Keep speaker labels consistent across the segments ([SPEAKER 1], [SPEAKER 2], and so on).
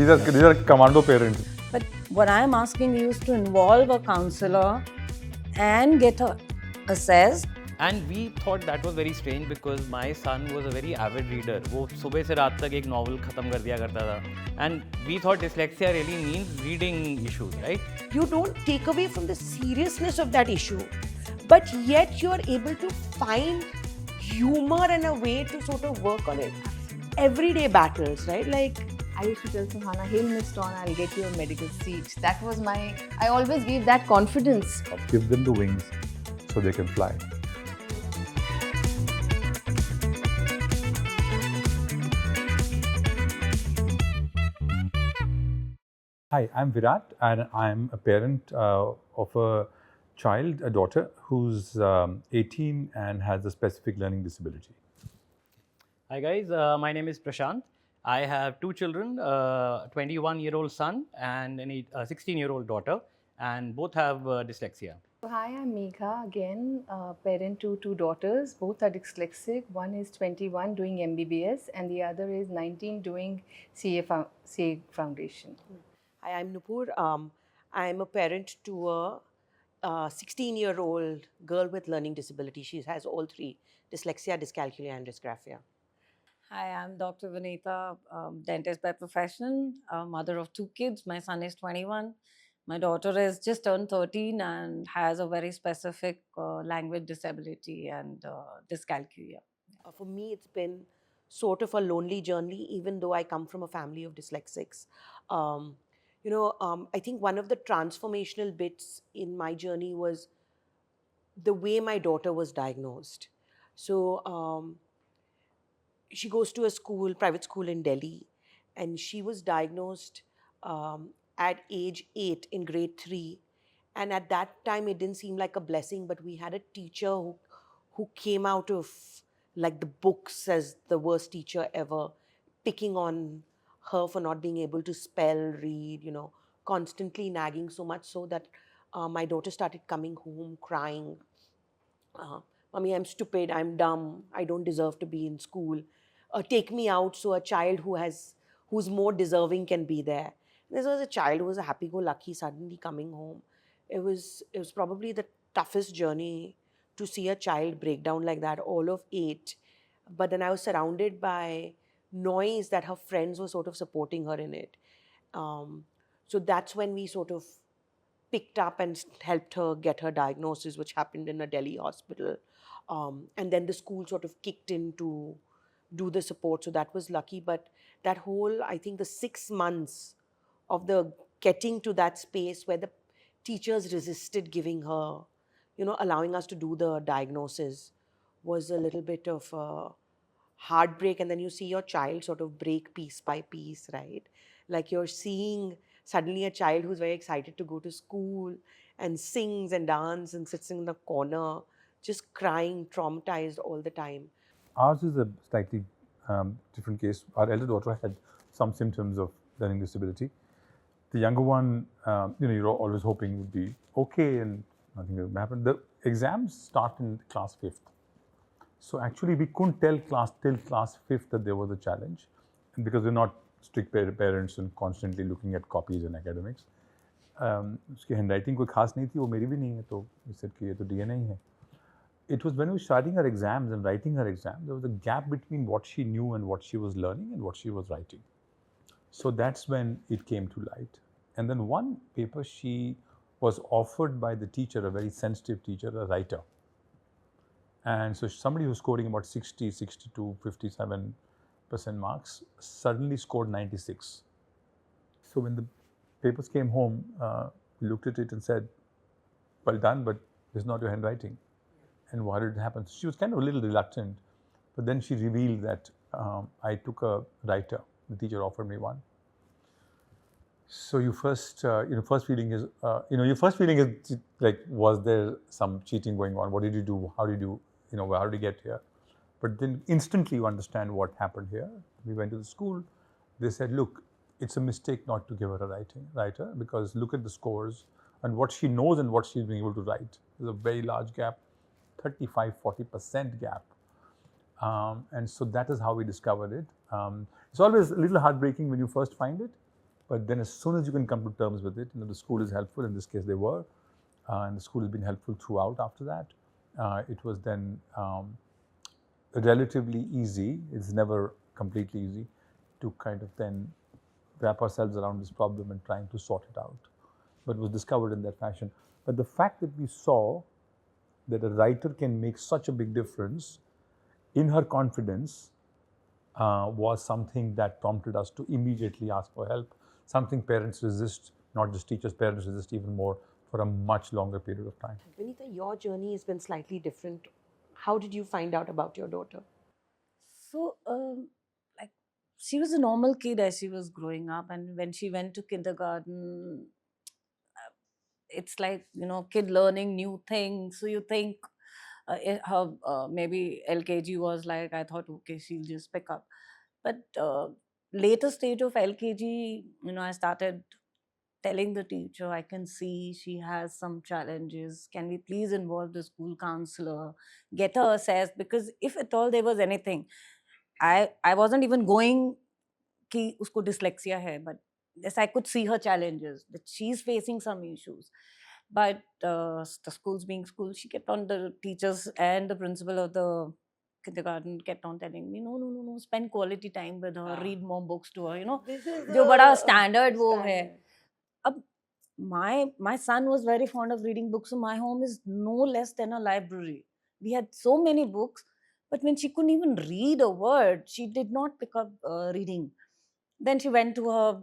[SPEAKER 1] these are commando parents.
[SPEAKER 2] But what I'm asking you is to involve a counselor and get her assessed.
[SPEAKER 3] And we thought that was very strange because my son was a very avid reader. वो सुबह से रात तक एक novel खत्म कर दिया करता था. And we thought dyslexia really means reading issues, right?
[SPEAKER 4] You don't take away from the seriousness of that issue, but yet you're able to find humor and a way to sort of work on it. Everyday battles, right? Like,
[SPEAKER 5] I used to tell Suhana, he'll miss on, I'll get you a medical seat. That was I always gave that confidence.
[SPEAKER 1] Give them the wings so they can fly. Hi, I'm Virat and I'm a parent of a child, a daughter, who's 18 and has a specific learning disability.
[SPEAKER 3] Hi guys, my name is Prashanth. I have two children, a 21-year-old son and a 16-year-old daughter, and both have dyslexia.
[SPEAKER 5] Hi, I'm Megha, again, parent to two daughters. Both are dyslexic. One is 21 doing MBBS and the other is 19 doing CA Foundation.
[SPEAKER 4] hi, I'm Noopur. I'm a parent to a 16-year-old girl with learning disability. She has all three: dyslexia, dyscalculia, and dysgraphia.
[SPEAKER 2] Hi, I'm Dr. Vineeta, dentist by profession, mother of two kids. My son is 21. My daughter has just turned 13 and has a very specific language disability and dyscalculia.
[SPEAKER 4] For me, it's been sort of a lonely journey, even though I come from a family of dyslexics. I think one of the transformational bits in my journey was the way my daughter was diagnosed. So she goes to a school, private school in Delhi, and she was diagnosed at age 8 in grade 3. And at that time, it didn't seem like a blessing, but we had a teacher who came out of like the books as the worst teacher ever, picking on her for not being able to spell, read, constantly nagging so much so that my daughter started coming home crying. Mommy, I'm stupid, I'm dumb, I don't deserve to be in school. Take me out so a child who's more deserving can be there. This was a child who was a happy-go-lucky, suddenly coming home. It was probably the toughest journey to see a child break down like that, all of 8. But then I was surrounded by noise that her friends were sort of supporting her in it. So that's when we sort of picked up and helped her get her diagnosis, which happened in a Delhi hospital. And then the school sort of kicked in to do the support. So that was lucky. But that whole, I think the 6 months of the getting to that space where the teachers resisted giving her, allowing us to do the diagnosis was a little bit of a heartbreak. And then you see your child sort of break piece by piece, right? Like you're seeing suddenly a child who's very excited to go to school and sings and dances and sits in the corner, just crying, traumatized all the time.
[SPEAKER 1] Ours is a slightly different case. Our elder daughter had some symptoms of learning disability. The younger one, you're always hoping would be okay and nothing will happen. The exams start in class 5th. So actually we couldn't tell till class 5th that there was a challenge, and because we're not strict parents and constantly looking at copies and academics. उसकी handwriting कोई खास नहीं थी, वो मेरी भी नहीं है, तो we said कि ये तो DNA ही है. It was when we were starting her exams and writing her exams, there was a gap between what she knew and what she was learning and what she was writing. So that's when it came to light. And then one paper she was offered by the teacher, a very sensitive teacher, a writer. And so somebody who was scoring about 60, 62, 57% marks suddenly scored 96. So when the papers came home, we looked at it and said, well done, but this is not your handwriting. And what did happen? She was kind of a little reluctant, but then she revealed that I took a writer. The teacher offered me one. So your first feeling is, like, was there some cheating going on? What did you do? How did you, how did you get here? But then instantly you understand what happened here. We went to the school. They said, look, it's a mistake not to give her a writer because look at the scores and what she knows and what she's being able to write. There's a very large gap. 35-40% gap, and so that is how we discovered it. It's always a little heartbreaking when you first find it, But then as soon as you can come to terms with it, the school is helpful. In this case, they were, and the school has been helpful throughout after that. It was then relatively easy. It's never completely easy to kind of then wrap ourselves around this problem and trying to sort it out. But it was discovered in that fashion. But the fact that we saw that a writer can make such a big difference in her confidence was something that prompted us to immediately ask for help, something parents resist, not just teachers, parents resist even more for a much longer period of time.
[SPEAKER 4] Vineeta, your journey has been slightly different. How did you find out about your daughter?
[SPEAKER 2] So, like, she was a normal kid as she was growing up, and when she went to kindergarten, it's like, kid learning new things. So you think her maybe LKG was like, I thought, okay, she'll just pick up. But later stage of LKG, I started telling the teacher, I can see she has some challenges. Can we please involve the school counselor, get her assessed? Because if at all there was anything, I wasn't even going कि उसको dyslexia है, but yes, I could see her challenges, that she's facing some issues. But the schools being school, she kept on, the teachers and the principal of the kindergarten kept on telling me, no, spend quality time with her, read more books to her,
[SPEAKER 4] This is
[SPEAKER 2] जो बड़ा
[SPEAKER 4] the
[SPEAKER 2] standard वो है.
[SPEAKER 4] standard.
[SPEAKER 2] अब my son was very fond of reading books, so my home is no less than a library. We had so many books, but when she couldn't even read a word, she did not pick up reading. Then she went to her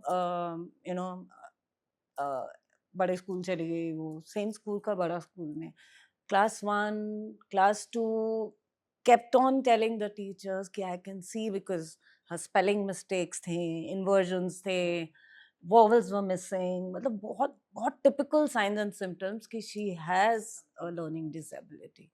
[SPEAKER 2] बड़े school चली गई, वो same school का बड़ा school में class 1 class 2 kept on telling the teachers कि I can see, because her spelling mistakes थे, inversions थे, vowels were missing, मतलब बहुत बहुत typical signs and symptoms कि she has a learning disability.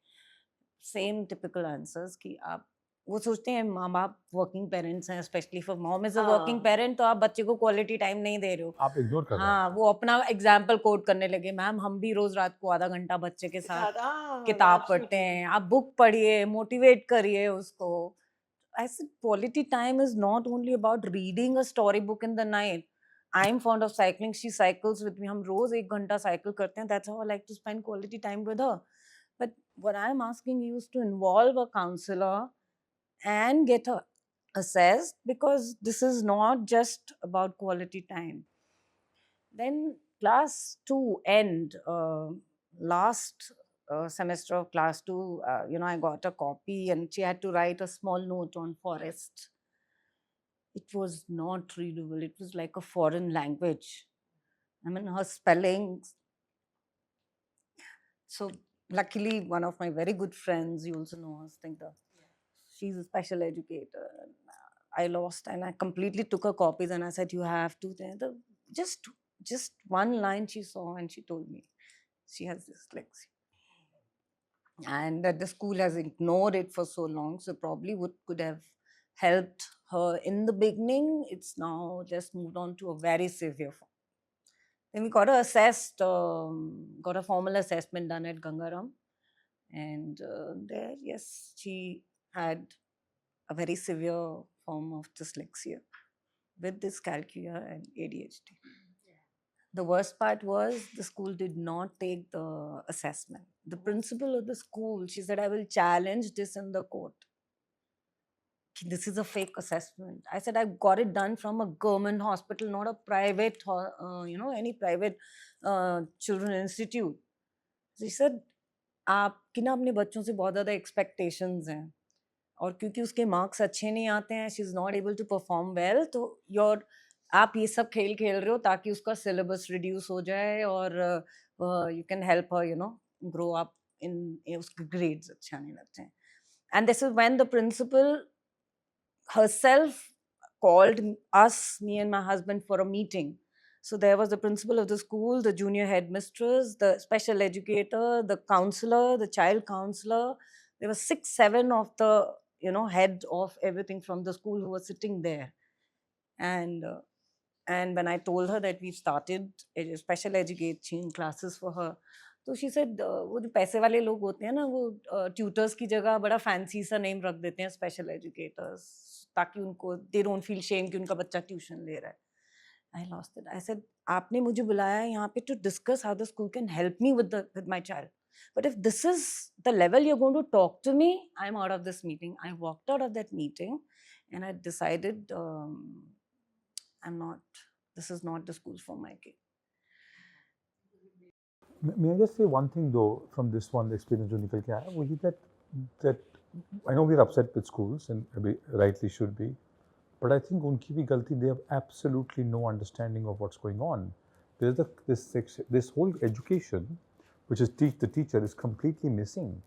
[SPEAKER 2] Same typical answers कि आप वो सोचते हैं माँ बाप वर्किंग पेरेंट्स हैं, specially for mom is a working parent, तो आप बच्चे को क्वालिटी टाइम नहीं दे रहे हो,
[SPEAKER 1] आप इग्नोर कर रहे हो.
[SPEAKER 2] हाँ, वो अपना एग्जाम्पल कोट करने लगे, मैम हम भी रोज रात को आधा घंटा बच्चे के साथ किताब पढ़ते हैं, आप बुक पढ़िए, मोटिवेट करिए उसको. I said quality time is not only about reading a story book in the night. I'm fond of cycling. She cycles with me. हम रोज 1 घंटा साइकिल करते हैं. That's how I like to spend quality time with her. But what I'm asking you is to involve a counselor and get her assessed, because this is not just about quality time. Then class 2 end, last semester of class 2, I got a copy and she had to write a small note on forest. It was not readable. It was like a foreign language. I mean, her spellings. So luckily, one of my very good friends, you also know her, Stinta, she's a special educator. I lost, and I completely took her copies and I said, you have to. Just one line she saw and she told me she has dyslexia. And that the school has ignored it for so long, so probably could have helped her in the beginning. It's now just moved on to a very severe form. Then we got her assessed, got a formal assessment done at Gangaram. And there, yes, she had a very severe form of dyslexia with dyscalculia and ADHD. The worst part was the school did not take the assessment. The principal of the school, she said, I will challenge this in the court. This is a fake assessment. I said, I got it done from a government hospital, not a private, any private children institute. She said, आपकी ना अपने बच्चों से बहुत ज़्यादा expectations हैं, और क्योंकि उसके marks अच्छे नहीं आते हैं, she is not able to perform well, तो आप ये सब खेल खेल रहे हो ताकि उसका syllabus reduce हो जाए, और you can help her, grow up in उसके grades अच्छे आने लगते हैं. And this is when the principal herself called us, me and my husband, for a meeting. So there was the principal of the school, the junior headmistress, the special educator, the counselor, the child counselor. There were 6, 7 of the head of everything from the school who were sitting there. And when I told her that we started special education classes for her, so she said, वो जो पैसे वाले लोग होते हैं ना, वो tutors की जगह बड़ा fancy सा name रख देते हैं special educators, ताकि उनको they don't feel shame कि उनका बच्चा tuition ले रहा है. I lost it. I said, आपने मुझे बुलाया है यहाँ पे to discuss how the school can help me with my child. But if this is the level you're going to talk to me, I'm out of this meeting. I walked out of that meeting, and I decided this is not the school for my kid.
[SPEAKER 1] May I just say one thing though from this one, the experience जो निकल के आया, वही that I know we're upset with schools and rightly should be, but I think उनकी भी गलती, they have absolutely no understanding of what's going on. There's this whole education, which is teach the teacher, is completely missing.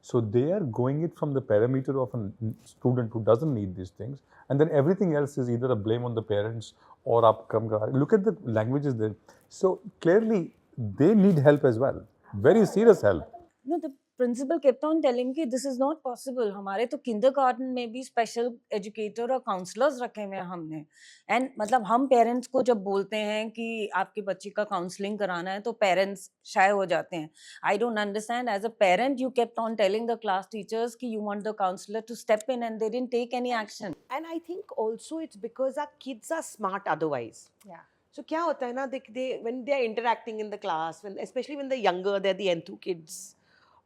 [SPEAKER 1] So they are going it from the parameter of a student who doesn't need these things, and then everything else is either a blame on the parents or up come. Look at the languages there. So clearly they need help as well, very serious help.
[SPEAKER 2] No, the principal kept on telling me this is not possible. हमारे तो kindergarten में भी special educator और counselors रखे हुए हैं हमने. And मतलब हम parents को जब बोलते हैं कि आपके बच्चे का counseling कराना है तो parents shy हो जाते हैं. I don't understand. As a parent, you kept on telling the class teachers कि you want the counselor to step in, and they didn't take any action.
[SPEAKER 4] And I think also it's because our kids are smart otherwise.
[SPEAKER 5] Yeah.
[SPEAKER 4] So क्या होता है ना, they when they are interacting in the class, especially when they're younger, they're the enthu kids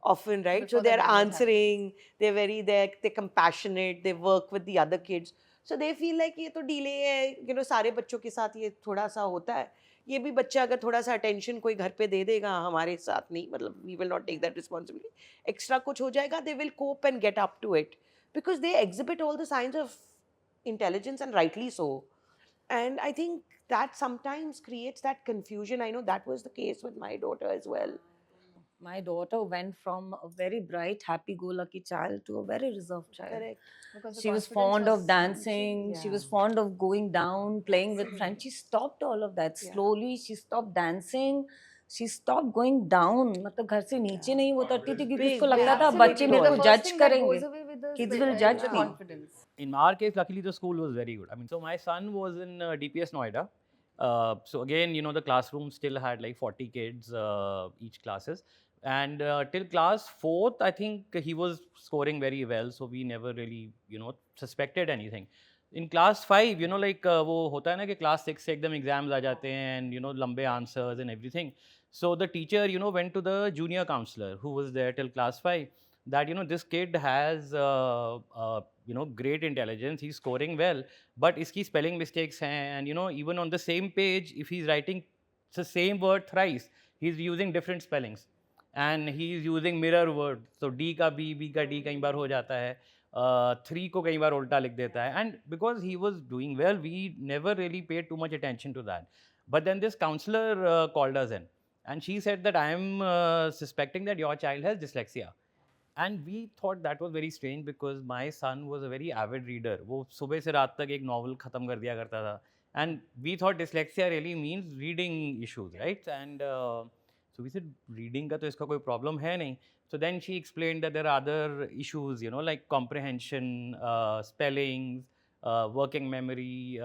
[SPEAKER 4] often, right?
[SPEAKER 5] Before
[SPEAKER 4] So they're
[SPEAKER 5] the development
[SPEAKER 4] answering, they're compassionate, they work with the other kids. So they feel like ये तो delay है, you know, सारे बच्चों के साथ ये थोड़ा सा होता है. ये भी बच्चा अगर थोड़ा सा attention कोई घर पे दे देगा, हमारे साथ नहीं, मतलब we will not take that responsibility. Extra कुछ हो जाएगा, they will cope and get up to it because they exhibit all the signs of intelligence, and rightly so. And I think that sometimes creates that confusion. I know that was the case with my daughter as well.
[SPEAKER 2] My daughter went from a very bright, happy-go-lucky child to a very reserved child.
[SPEAKER 4] Correct.
[SPEAKER 5] Because the
[SPEAKER 2] She was
[SPEAKER 5] confidence
[SPEAKER 2] fond of
[SPEAKER 5] was
[SPEAKER 2] dancing. She
[SPEAKER 5] yeah.
[SPEAKER 2] was fond of going down, playing with friends. She stopped all of that.
[SPEAKER 5] Yeah.
[SPEAKER 2] Slowly, she stopped dancing. She stopped going down. मतलब घर से नीचे नहीं वो उतरती थी क्योंकि उसको लगता था बच्चे मेरे को judge करेंगे. Kids will judge me.
[SPEAKER 5] Confidence.
[SPEAKER 3] In our case, luckily the school was very good. I mean, so my son was in DPS Noida. So again, you know, the classroom still had like 40 kids each classes. And till class 4th, I think he was scoring very well. So we never really, you know, suspected anything. In class 5, you know, like वो होता है ना कि class 6 से एकदम exams आ जाते हैं and, you know, लंबे answers and everything. So the teacher, you know, went to the junior counselor who was there till class 5 that, you know, this kid has, you know, great intelligence, he's scoring well, but iski spelling mistakes hain, and, you know, even on the same page, if he's writing the same word thrice, he's using different spellings. And he's using mirror word. So D का B का D कई बार हो जाता है. 3 को कई बार उल्टा लिख देता है. And because he was doing well, we never really paid too much attention to that. But then this counselor called us in. And she said that I am suspecting that your child has dyslexia. And we thought that was very strange because my son was a very avid reader. वो सुबह से रात तक एक novel खत्म कर दिया करता था. And we thought dyslexia really means reading issues, right? And so we said, reading का तो इसका कोई problem है नहीं. So then she explained that there are other issues, you know, like comprehension, spellings, working memory,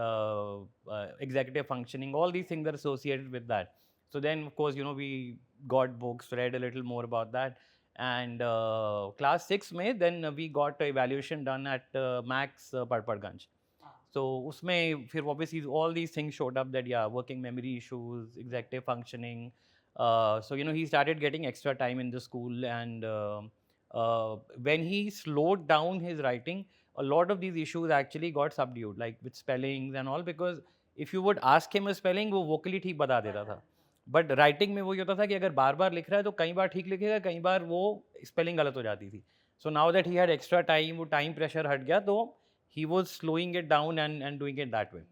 [SPEAKER 3] executive functioning, all these things are associated with that. So then, of course, you know, we got books, read a little more about that. And class 6 में, then we got an evaluation done at Max Padpadganj. So उसमें फिर obviously all these things showed up that, yeah, working memory issues, executive functioning. So, you know, he started getting extra time in the school, and when he slowed down his writing, a lot of these issues actually got subdued, like with spellings and all, because if you would ask him a spelling, वो vocally ठीक बता देता था. But writing में वो ये होता था कि अगर बार बार लिख रहा है तो कई बार ठीक लिखेगा, कई बार वो स्पेलिंग गलत हो जाती थी. So now that he had extra time, वो टाइम प्रेशर हट गया, तो he was slowing it down and doing it that way.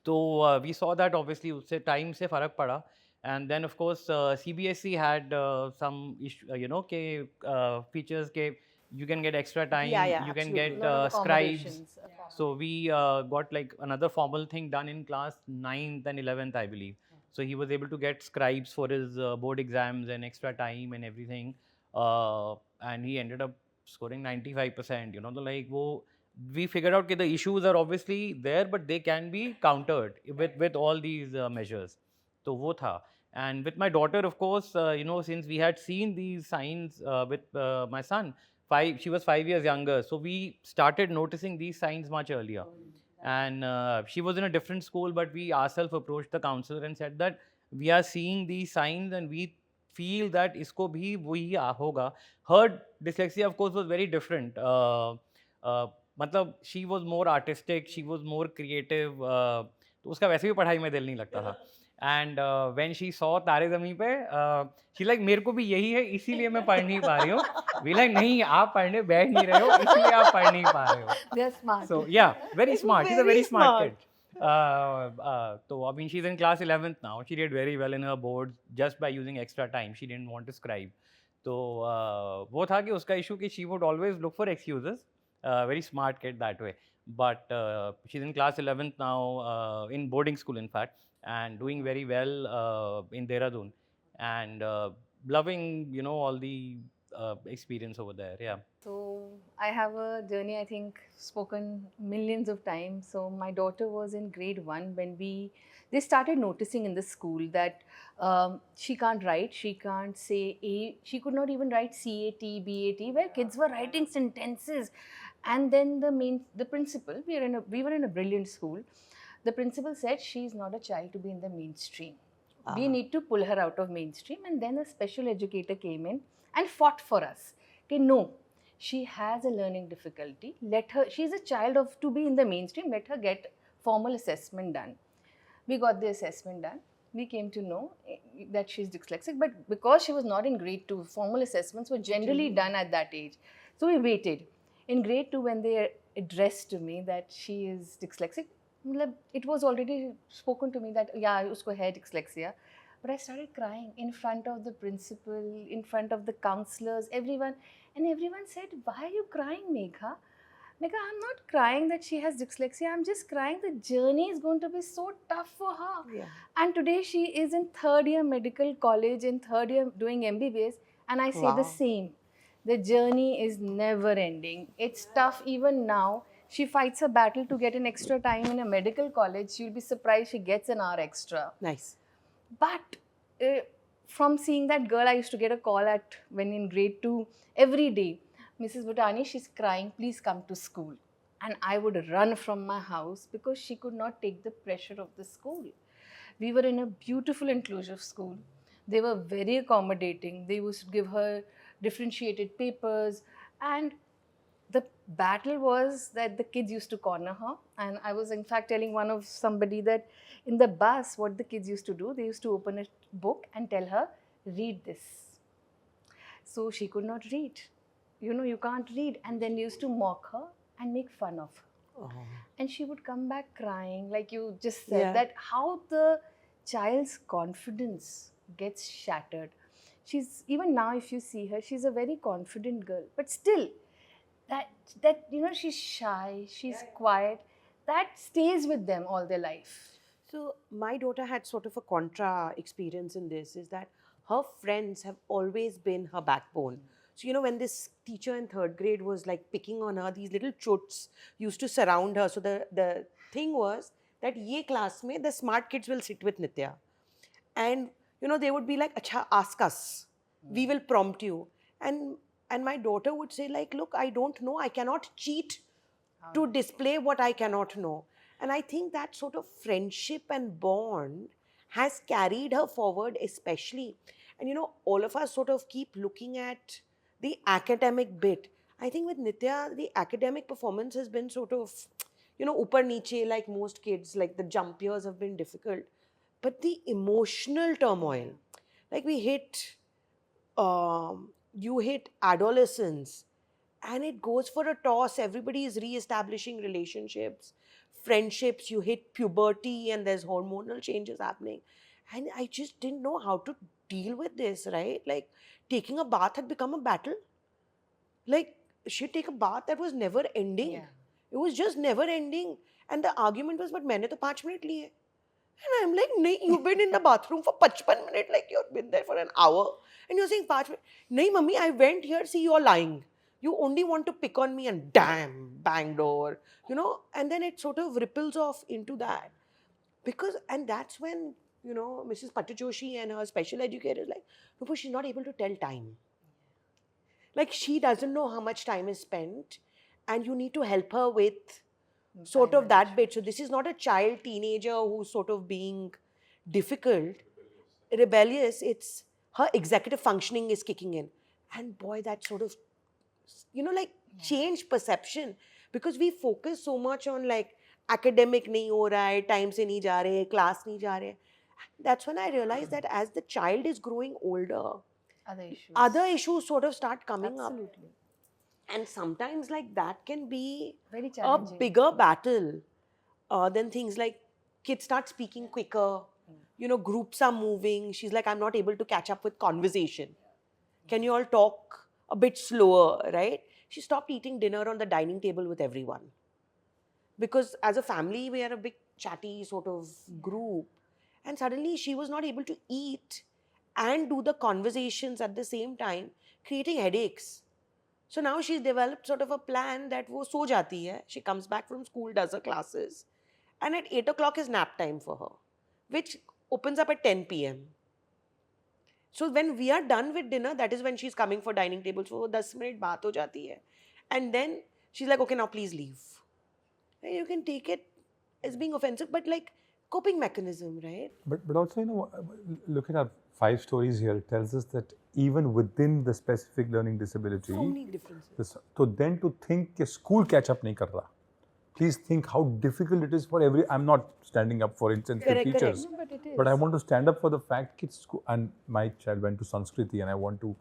[SPEAKER 3] तो वी सॉ दैट ऑब्वियसली उससे टाइम से फ़र्क पड़ा. And then of course CBSE had some you know के फीचर्स के you can get extra time, you can get scribes. So we got like another formal thing done in class 9th and 11th, I believe. So he was able to get scribes for his board exams and extra time and everything. And he ended up scoring 95%. You know, like we figured out that the issues are obviously there, but they can be countered with all these measures. So wo tha. And with my daughter, of course, you know, since we had seen these signs with my son, she was 5 years younger. So we started noticing these signs much earlier. And she was in a different school, but we ourselves approached the counselor and said that we are seeing these signs and we feel that isko bhi wahi hoga. Her dyslexia, of course, was very different. मतलब she was more artistic, she was more creative. तो उसका वैसे भी पढ़ाई में दिल नहीं लगता था. And when she saw तारे ज़मीं पे, she like मेरे को भी यही है, इसीलिए मैं पढ़ नहीं पा रही हूँ. We like नहीं, आप पढ़ने बैठ नहीं रहे हो, इसलिए आप पढ़ नहीं पा रहे हो.
[SPEAKER 5] They're smart.
[SPEAKER 3] So yeah, very smart. She's a
[SPEAKER 4] Very
[SPEAKER 3] very smart
[SPEAKER 4] smart.
[SPEAKER 3] kid. So I mean, she's in class 11th now. She did very well in her boards just by using extra time. She didn't want to scribe. तो वो था कि उसका issue कि she would always look for excuses. Very smart kid that way. But she's in class 11th now, in boarding school in fact, and doing very well in Dehradun, and loving, you know, all the experience over there. Yeah.
[SPEAKER 5] So I have a journey, I think, spoken millions of times. So my daughter was in grade 1 when they started noticing in the school that she can't write, she can't say A, she could not even write C-A-T, B-A-T, where kids were writing sentences. And then the principal, we were in a brilliant school. The principal said she's not a child to be in the mainstream. We need to pull her out of mainstream. And then a special educator came in and fought for us. Okay, no, she has a learning difficulty. Let her, she's a child to be in the mainstream, let her get formal assessment done. We got the assessment done. We came to know that she's dyslexic, but because she was not in grade 2, formal assessments were generally done at that age. So we waited. In grade 2, when they addressed to me that she is dyslexic, it was already spoken to me that, yeah, usko hai dyslexia. But I started crying in front of the principal, in front of the counselors, everyone. And everyone said, why are you crying, Megha? Megha, I'm not crying that she has dyslexia. I'm just crying the journey is going to be so tough for her.
[SPEAKER 4] Yeah.
[SPEAKER 5] And today she is in 3rd year medical college, in 3rd year doing MBBS. And I say the same. The journey is never ending. It's tough even now. She fights a battle to get an extra time in a medical college. You'll be surprised she gets an hour extra.
[SPEAKER 4] Nice.
[SPEAKER 5] But from seeing that girl, I used to get a call when in grade 2 every day. Mrs. Bhutani, she's crying, please come to school. And I would run from my house because she could not take the pressure of the school. We were in a beautiful inclusive school. They were very accommodating. They used to give her differentiated papers, and the battle was that the kids used to corner her. And I was in fact telling somebody that in the bus, what the kids used to do, they used to open a book and tell her, read this. So she could not read. You know, you can't read. And then they used to mock her and make fun of her. And she would come back crying, like you just said, that how the child's confidence gets shattered. She's, even now if you see her, she's a very confident girl, but still that you know, she's shy, she's quiet, that stays with them all their life.
[SPEAKER 4] So my daughter had sort of a contra experience in this, is that her friends have always been her backbone. So, you know, when this teacher in 3rd grade was like picking on her, these little chuts used to surround her. So the thing was that ye class mein, the smart kids will sit with Nitya. And, you know, they would be like, acha, ask us. We will prompt you. And my daughter would say like, look, I don't know. I cannot cheat to display what I cannot know. And I think that sort of friendship and bond has carried her forward especially. And, you know, all of us sort of keep looking at the academic bit. I think with Nitya, the academic performance has been sort of, you know, upar niche, like most kids, like the jump years have been difficult. But the emotional turmoil, like we hit, you hit adolescence and it goes for a toss. Everybody is re-establishing relationships, friendships, you hit puberty and there's hormonal changes happening. And I just didn't know how to deal with this, right? Like taking a bath had become a battle. Like she'd take a bath that was never ending.
[SPEAKER 5] Yeah.
[SPEAKER 4] It was just never ending. And the argument was, but maine to 5 minutes liye. And I'm like, nahi, you've been in the bathroom for 55 minutes, like you've been there for an hour. And you're saying 5 minutes. Nahi, mummy, I went here, see, you're lying. You only want to pick on me and damn, bang door. You know, and then it sort of ripples off into that. Because, and that's when, you know, Mrs. Patajoshi and her special educators like, Noopur, she's not able to tell time. Like she doesn't know how much time is spent and you need to help her with sort
[SPEAKER 5] time
[SPEAKER 4] of that
[SPEAKER 5] management.
[SPEAKER 4] bit. So this is not a child, teenager who's sort of being difficult, rebellious. It's her executive functioning is kicking in. And boy, that sort of, like change perception, because we focus so much on like academic nahi ho raha hai, time se nahi ja rahe, class nahi ja rahe. That's when I realized that as the child is growing older,
[SPEAKER 5] Other issues.
[SPEAKER 4] sort of start coming up.
[SPEAKER 5] Absolutely.
[SPEAKER 4] And sometimes like that can be
[SPEAKER 5] Very
[SPEAKER 4] a
[SPEAKER 5] challenging.
[SPEAKER 4] bigger battle than things like kids start speaking quicker, groups are moving. She's like, I'm not able to catch up with conversation. Can you all talk a bit slower, right? She stopped eating dinner on the dining table with everyone. Because as a family, we are a big chatty sort of group. And suddenly she was not able to eat and do the conversations at the same time, creating headaches. So now she's developed sort of a plan that wo so jati hai. She comes back from school, does her classes. And at 8 o'clock is nap time for her, which opens up at 10 p.m. So when we are done with dinner, that is when she's coming for dining table. So 10 minute baat ho jati hai. And then she's like, okay, now please leave. And you can take it as being offensive, but like coping mechanism, right?
[SPEAKER 1] But also, look at our 5 stories here. It tells us that even within the specific learning disability,
[SPEAKER 4] So many differences.
[SPEAKER 1] so then to think कि school catch up नहीं कर रहा. Please think how difficult it is for every. I'm not standing up for insensitive
[SPEAKER 4] Correct,
[SPEAKER 1] teachers,
[SPEAKER 5] No, but it is.
[SPEAKER 1] but I want to stand up for the fact that school, and my child went to Sanskriti, and I want to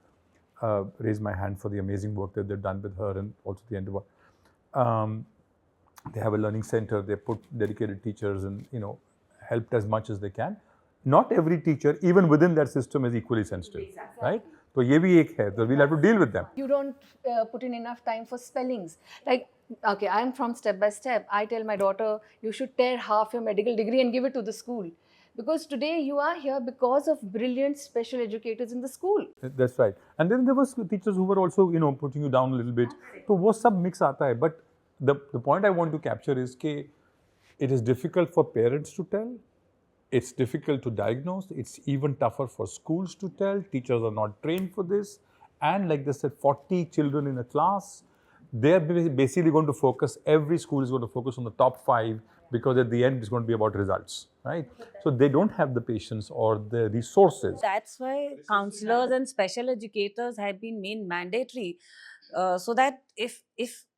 [SPEAKER 1] raise my hand for the amazing work that they've done with her, and also the end of they have a learning center. They put dedicated teachers, and helped as much as they can. Not every teacher, even within that system, is equally sensitive, right? So ये भी एक है. So we'll have to deal with them.
[SPEAKER 5] You don't put in enough time for spellings. Like, okay, I'm from Step by Step. I tell my daughter, you should tear half your medical degree and give it to the school. Because today you are here because of brilliant special educators in the school.
[SPEAKER 1] That's right. And then there was teachers who were also, putting you down a little bit. So वो सब mix आता है. But the point I want to capture is that it is difficult for parents to tell. It's difficult to diagnose. It's even tougher for schools to tell. Teachers are not trained for this. And like they said, 40 children in a class. They're basically going to focus, every school is going to focus on the top 5 because at the end it's going to be about results, right? So they don't have the patience or the resources.
[SPEAKER 2] That's why counselors and special educators have been made mandatory, so that if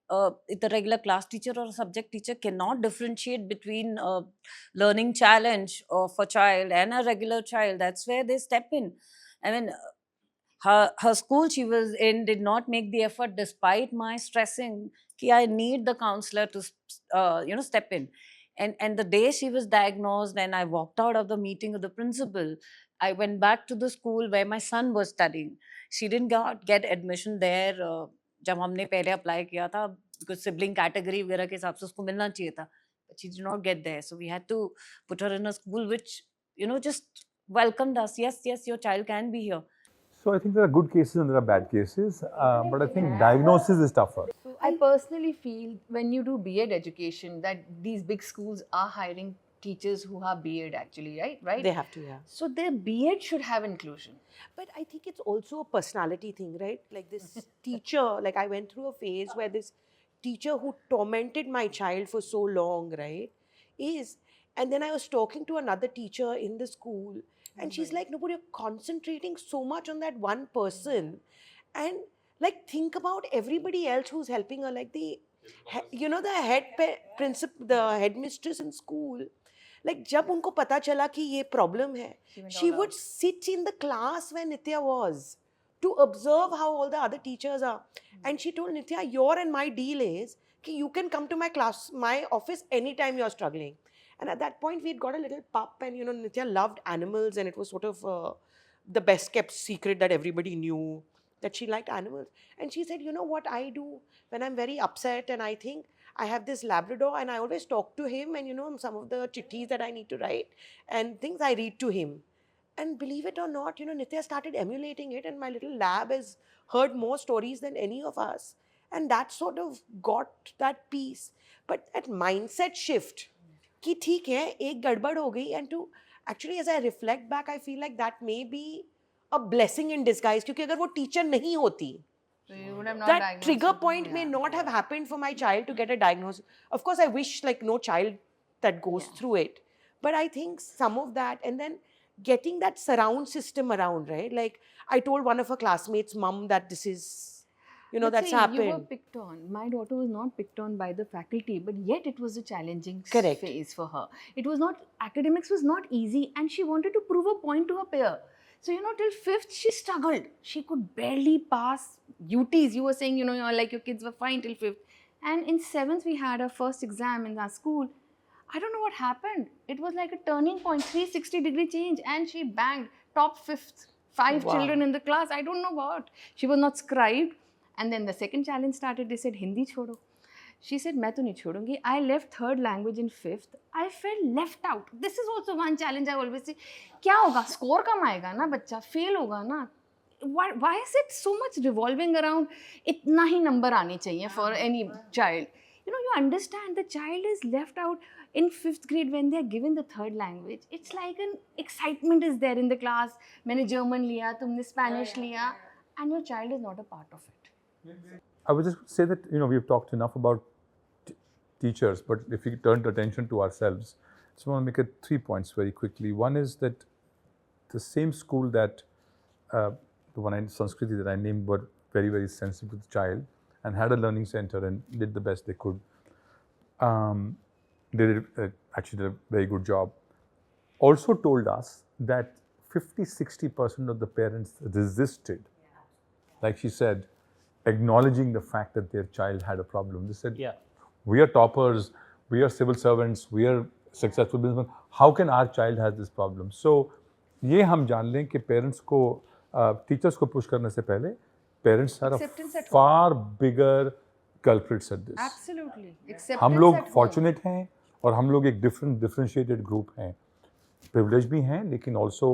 [SPEAKER 2] the regular class teacher or subject teacher cannot differentiate between a learning challenge of a child and a regular child, that's where they step in. I mean, her school she was in did not make the effort despite my stressing that I need the counselor to step in. And the day she was diagnosed and I walked out of the meeting with the principal, I went back to the school where my son was studying. She didn't get admission there जब हमने पहले apply किया था, because sibling category वगैरह के हिसाब से उसको मिलना चाहिए था, but she did not get there. So we had to put her in a school which just welcomed us. Yes, your child can be here.
[SPEAKER 1] So I think there are good cases and there are bad cases, but I think diagnosis is tougher.
[SPEAKER 5] I personally feel when you do B.Ed education that these big schools are hiring teachers who have B.Ed actually, right?
[SPEAKER 4] They have to, yeah.
[SPEAKER 5] So their B.Ed should have inclusion.
[SPEAKER 4] But I think it's also a personality thing, right? Like this teacher, like I went through a phase where this teacher who tormented my child for so long, right, and then I was talking to another teacher in the school, and she's like, no, but you're concentrating so much on that one person, and like think about everybody else who's helping her, like the headmistress in school. Like जब उनको पता चला कि ये problem है, she would sit in the class where Nitya was to observe how all the other teachers are. And she told Nitya, your and my deal is that you can come to my office anytime you're struggling. And at that point, we had got a little pup, and Nitya loved animals, and it was sort of the best kept secret that everybody knew that she liked animals. And she said, you know what I do when I'm very upset, and I think I have this Labrador, and I always talk to him, and some of the chittis that I need to write and things I read to him. And believe it or not, Nitya started emulating it, and my little lab has heard more stories than any of us. And that sort of got that piece. But that mindset shift, कि ठीक है, एक गड़बड़ हो गई, and to actually as I reflect back, I feel like that may be a blessing in disguise, क्योंकि अगर वो teacher नहीं होती,
[SPEAKER 5] So you would have not
[SPEAKER 4] That
[SPEAKER 5] diagnosed
[SPEAKER 4] trigger
[SPEAKER 5] it,
[SPEAKER 4] point may
[SPEAKER 5] yeah.
[SPEAKER 4] not have happened for my child to get a diagnosis. Of course, I wish like no child that goes
[SPEAKER 5] Yeah.
[SPEAKER 4] through it. But I think some of that, and then getting that surround system around, right? Like I told one of her classmates' mum that this is,
[SPEAKER 5] But
[SPEAKER 4] that's
[SPEAKER 5] see, you were
[SPEAKER 4] happened.
[SPEAKER 5] picked on. My daughter was not picked on by the faculty, but yet it was a challenging
[SPEAKER 4] Correct.
[SPEAKER 5] phase for her. It was not, academics was not easy, and she wanted to prove a point to her peer. So, till 5th, she struggled. She could barely pass UTs. You were saying, like your kids were fine till 5th. And in 7th, we had our first exam in our school. I don't know what happened. It was like a turning point, 360-degree change, and she banged top 5th. 5
[SPEAKER 4] Wow.
[SPEAKER 5] children in the class. I don't know what. She was not scribed. And then the second challenge started. They said, Hindi chodo. She said, मैं तो नहीं छोड़ूंगी. I left 3rd language in 5th. I felt left out. This is also one challenge I always say. क्या होगा? Score कम आएगा ना बच्चा. Fail होगा ना. Why is it so much revolving around इतना ही number आने चाहिए for any child? You understand the child is left out in 5th grade when they are given the 3rd language. It's like an excitement is there in the class. मैंने German लिया, तुमने Spanish लिया, and your child is not a part of it.
[SPEAKER 1] I would just say that we've talked enough about teachers, but if we turned attention to ourselves, so I want to make 3 points very quickly. One is that the same school that the one in Sanskriti that I named were very, very sensitive to the child and had a learning center and did the best they could. They actually did a very good job. Also told us that 50-60% of the parents resisted, like she said, acknowledging the fact that their child had a problem. They said,
[SPEAKER 3] Yeah.
[SPEAKER 1] we are toppers, we are civil servants, we are successful businessmen. How can our child have this problem? So, ये हम जान लें कि parents को teachers को push करने से पहले parents are
[SPEAKER 5] Acceptance
[SPEAKER 1] a
[SPEAKER 5] at home.
[SPEAKER 1] far bigger culprits at this.
[SPEAKER 5] Absolutely. Acceptance
[SPEAKER 1] हम लोग
[SPEAKER 5] at home.
[SPEAKER 1] fortunate हैं और हम लोग एक differentiated group हैं. Privileged भी हैं, लेकिन also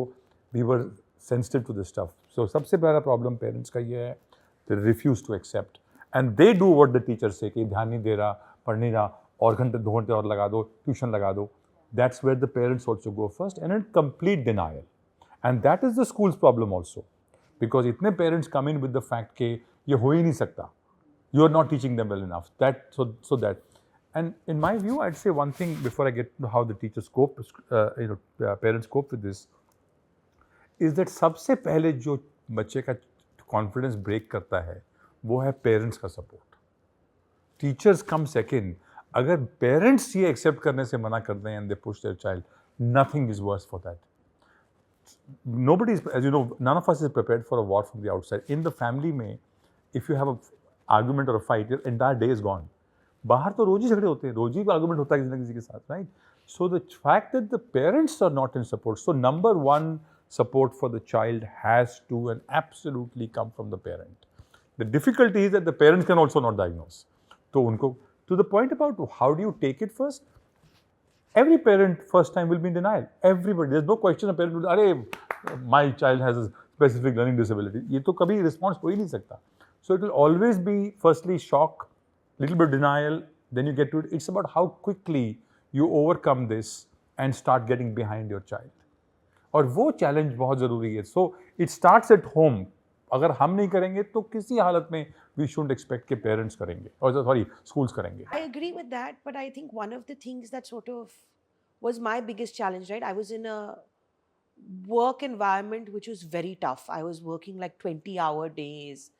[SPEAKER 1] we were sensitive to this stuff. So सबसे बड़ा problem parents का ये है, they refuse to accept and they do what the teachers say कि ध्यान नहीं दे रहा, पढ़ नहीं रहा, और घंटे 2 घंटे और लगा दो, tuition लगा दो. That's where the parents also go first and in complete denial. And that is the school's problem also. Because इतने parents come in with the fact कि ये हो ही नहीं सकता. You are not teaching them well enough. So that. And in my view, I'd say one thing before I get to how the teachers cope, parents cope with this, is that सबसे पहले जो बच्चे का confidence break करता है, वो है parents का support. Teachers come second. अगर parents ये accept करने से मना कर दें and they push their child, nothing is worse for that. Nobody is, as you know, none of us is prepared for a war from the outside. In the family में, if you have an argument or a fight, your entire day is gone. बाहर तो रोज ही झगड़े होते हैं, रोज ही argument होता है किसी न किसी के साथ, right? So the fact that the parents are not in support, so number one support for the child has to and absolutely come from the parent. The difficulty is that the parents can also not diagnose. So उनको, to the point about how do you take it first, every parent first time will be in denial. Everybody, there's no question a parent will, अरे my child has a specific learning disability. ये तो कभी response हो ही नहीं सकता. So it will always be firstly shock, little bit of denial, then you get to it. It's about how quickly you overcome this and start getting behind your child. और वो challenge बहुत ज़रूरी है. So it starts at home. अगर हम नहीं करेंगे तो किसी हालत में we shouldn't expect कि parents करेंगे, or sorry, schools करेंगे.
[SPEAKER 4] I agree with that, but I think one of the things that sort of was my biggest challenge, right? I was in a work environment which was very tough. I was working like 20-hour days.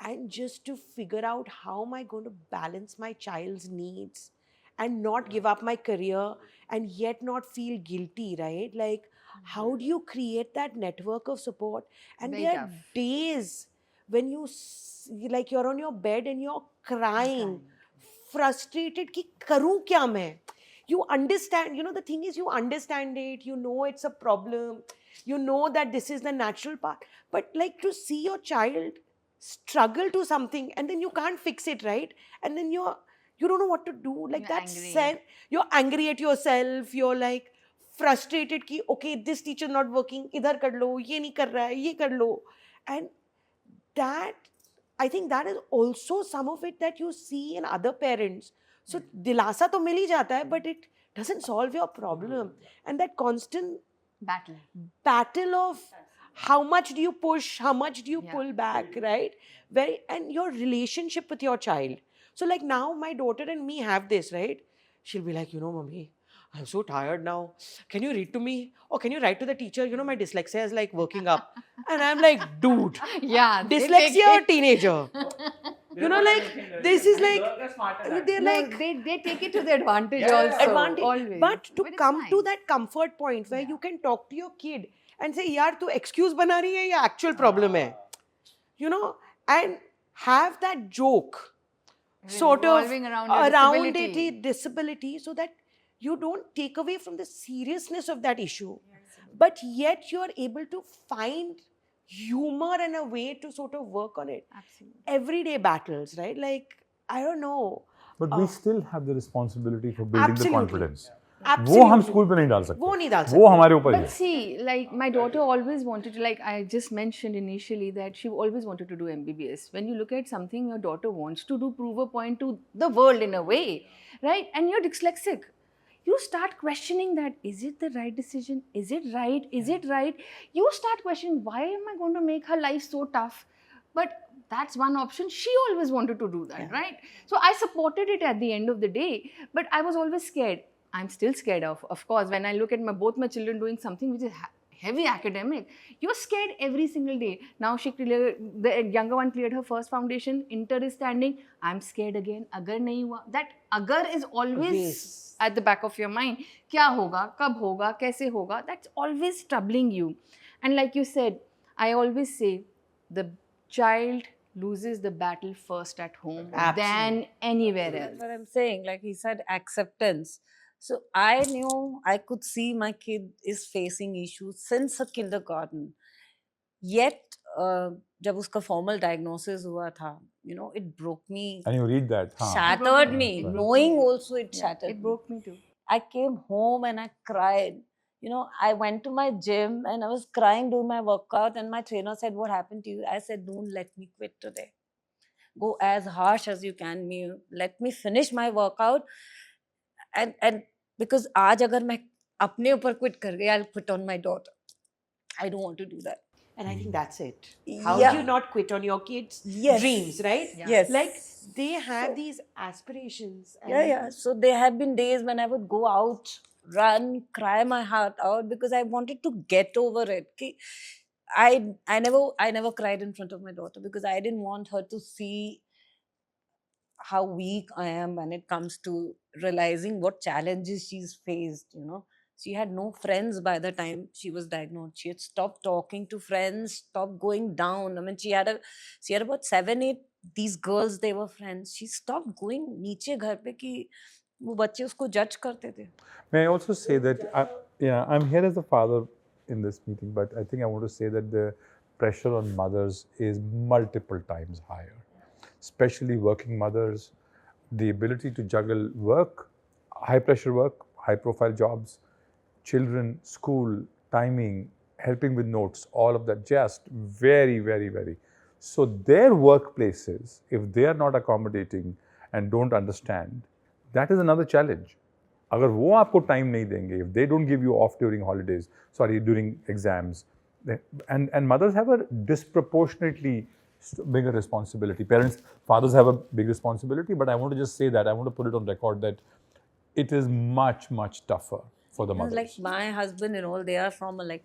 [SPEAKER 4] And just to figure out how am I going to balance my child's needs and not give up my career and yet not feel guilty, right? Like, how do you create that network of support? And
[SPEAKER 5] Very
[SPEAKER 4] there are
[SPEAKER 5] tough.
[SPEAKER 4] days when like you're on your bed and you're crying, frustrated ki karu kya main? You understand, the thing is you understand it, you know it's a problem, you know that this is the natural part, but like to see your child struggle to something and then you can't fix it, right? And then you don't know what to do, like
[SPEAKER 5] You're
[SPEAKER 4] that
[SPEAKER 5] angry.
[SPEAKER 4] you're angry at yourself, you're like frustrated ki okay, this teacher not working, idhar kar lo, ye nahi kar raha hai, ye kar lo. And that, I think that is also some of it that you see in other parents. So dilasa to mil hi jata hai, but it doesn't solve your problem. And that constant
[SPEAKER 5] Battle.
[SPEAKER 4] battle of how much do you push, how much do you
[SPEAKER 5] Yeah.
[SPEAKER 4] pull back, right? And your relationship with your child. So like now my daughter and me have this, right? She'll be like, mommy, I'm so tired now. Can you read to me? Or can you write to the teacher? My dyslexia is like working up. And I'm like, dude,
[SPEAKER 5] Yeah, they take
[SPEAKER 4] dyslexia or
[SPEAKER 5] it.
[SPEAKER 4] teenager? This is like, they're
[SPEAKER 5] No,
[SPEAKER 4] like,
[SPEAKER 5] they take it to the advantage
[SPEAKER 3] Yeah,
[SPEAKER 5] also.
[SPEAKER 4] advantage.
[SPEAKER 5] Always.
[SPEAKER 4] But to
[SPEAKER 5] it's
[SPEAKER 4] come to
[SPEAKER 5] fine.
[SPEAKER 4] that comfort point where
[SPEAKER 5] Yeah.
[SPEAKER 4] you can talk to your kid and say, yaar, tu excuse bana rahi hai ya actual problem hai? And have that joke sort of
[SPEAKER 5] Revolving around your disability.
[SPEAKER 4] disability, so that you don't take away from the seriousness of that issue, but yet you're able to find humor and a way to sort of work on it.
[SPEAKER 5] Absolutely.
[SPEAKER 4] Everyday battles, right? Like, I don't know.
[SPEAKER 1] But we still have the responsibility for building the
[SPEAKER 4] Absolutely.
[SPEAKER 1] confidence.
[SPEAKER 4] Absolutely.
[SPEAKER 1] वो हम school पे नहीं डाल सकते.
[SPEAKER 4] वो नहीं डाल
[SPEAKER 1] वो
[SPEAKER 4] सकते.
[SPEAKER 1] हमारे ऊपर ही
[SPEAKER 5] But
[SPEAKER 1] है.
[SPEAKER 5] see, like my daughter always wanted to, like I just mentioned initially, that she always wanted to do MBBS. When you look at something your daughter wants to do, prove a point to the world in a way, right? And you're dyslexic. You start questioning that, is it the right decision? Is it right? Is it right? You start questioning, why am I going to make her life so tough? But that's one option. She always wanted to do that, right? So I supported it at the end of the day, but I was always scared. I'm still scared of course, when I look at both my children doing something which is heavy academic, you're scared every single day. Now the younger one cleared her first foundation, inter is standing, I'm scared again, agar nahi hua. That agar is always at the back of your mind. Kya hoga, kab hoga, kaise hoga, that's always troubling you. And like you said, I always say, the child loses the battle first at home than anywhere else.
[SPEAKER 2] That's what I'm saying. Like he said, acceptance. So I knew I could see my kid is facing issues since a kindergarten. Yet, जब उसका formal diagnosis हुआ था, it broke me,
[SPEAKER 1] And you read that. हाँ.
[SPEAKER 2] shattered me.
[SPEAKER 1] Right.
[SPEAKER 2] Knowing also it
[SPEAKER 5] Yeah,
[SPEAKER 2] shattered
[SPEAKER 5] it
[SPEAKER 2] me.
[SPEAKER 5] broke me too.
[SPEAKER 2] I came home and I cried. I went to my gym and I was crying doing my workout, and my trainer said, "What happened to you?" I said, "Don't let me quit today. Go as harsh as you can. Let me finish my workout." And because आज अगर मैं अपने ऊपर quit कर गई, I'll quit on my daughter. I don't want to do that.
[SPEAKER 4] And I think that's it. How
[SPEAKER 2] Yeah.
[SPEAKER 4] do you not quit on your kids'
[SPEAKER 2] Yes.
[SPEAKER 4] dreams, right?
[SPEAKER 5] Yeah.
[SPEAKER 2] Yes.
[SPEAKER 4] Like, they have these aspirations.
[SPEAKER 2] Yeah. So there have been days when I would go out, run, cry my heart out because I wanted to get over it. I never cried in front of my daughter because I didn't want her to see how weak I am when it comes to realizing what challenges she's faced. She had no friends by the time she was diagnosed. She had stopped talking to friends, stopped going down. I mean, she had about 7-8 these girls, they were friends. She stopped going नीचे घर पे कि वो बच्चे उसको judge करते थे.
[SPEAKER 1] May I also say that, I'm here as a father in this meeting, but I think I want to say that the pressure on mothers is multiple times higher, especially working mothers. The ability to juggle work, high pressure work, high profile jobs, children, school, timing, helping with notes, all of that, just very, very, very. So their workplaces, if they are not accommodating and don't understand, that is another challenge. अगर वो आपको time नहीं देंगे, if they don't give you off during exams, and mothers have a disproportionately bigger responsibility. Fathers have a big responsibility, but I want to just say that, I want to put it on record that it is much, much tougher for the mothers.
[SPEAKER 2] Like my husband and all, they are from a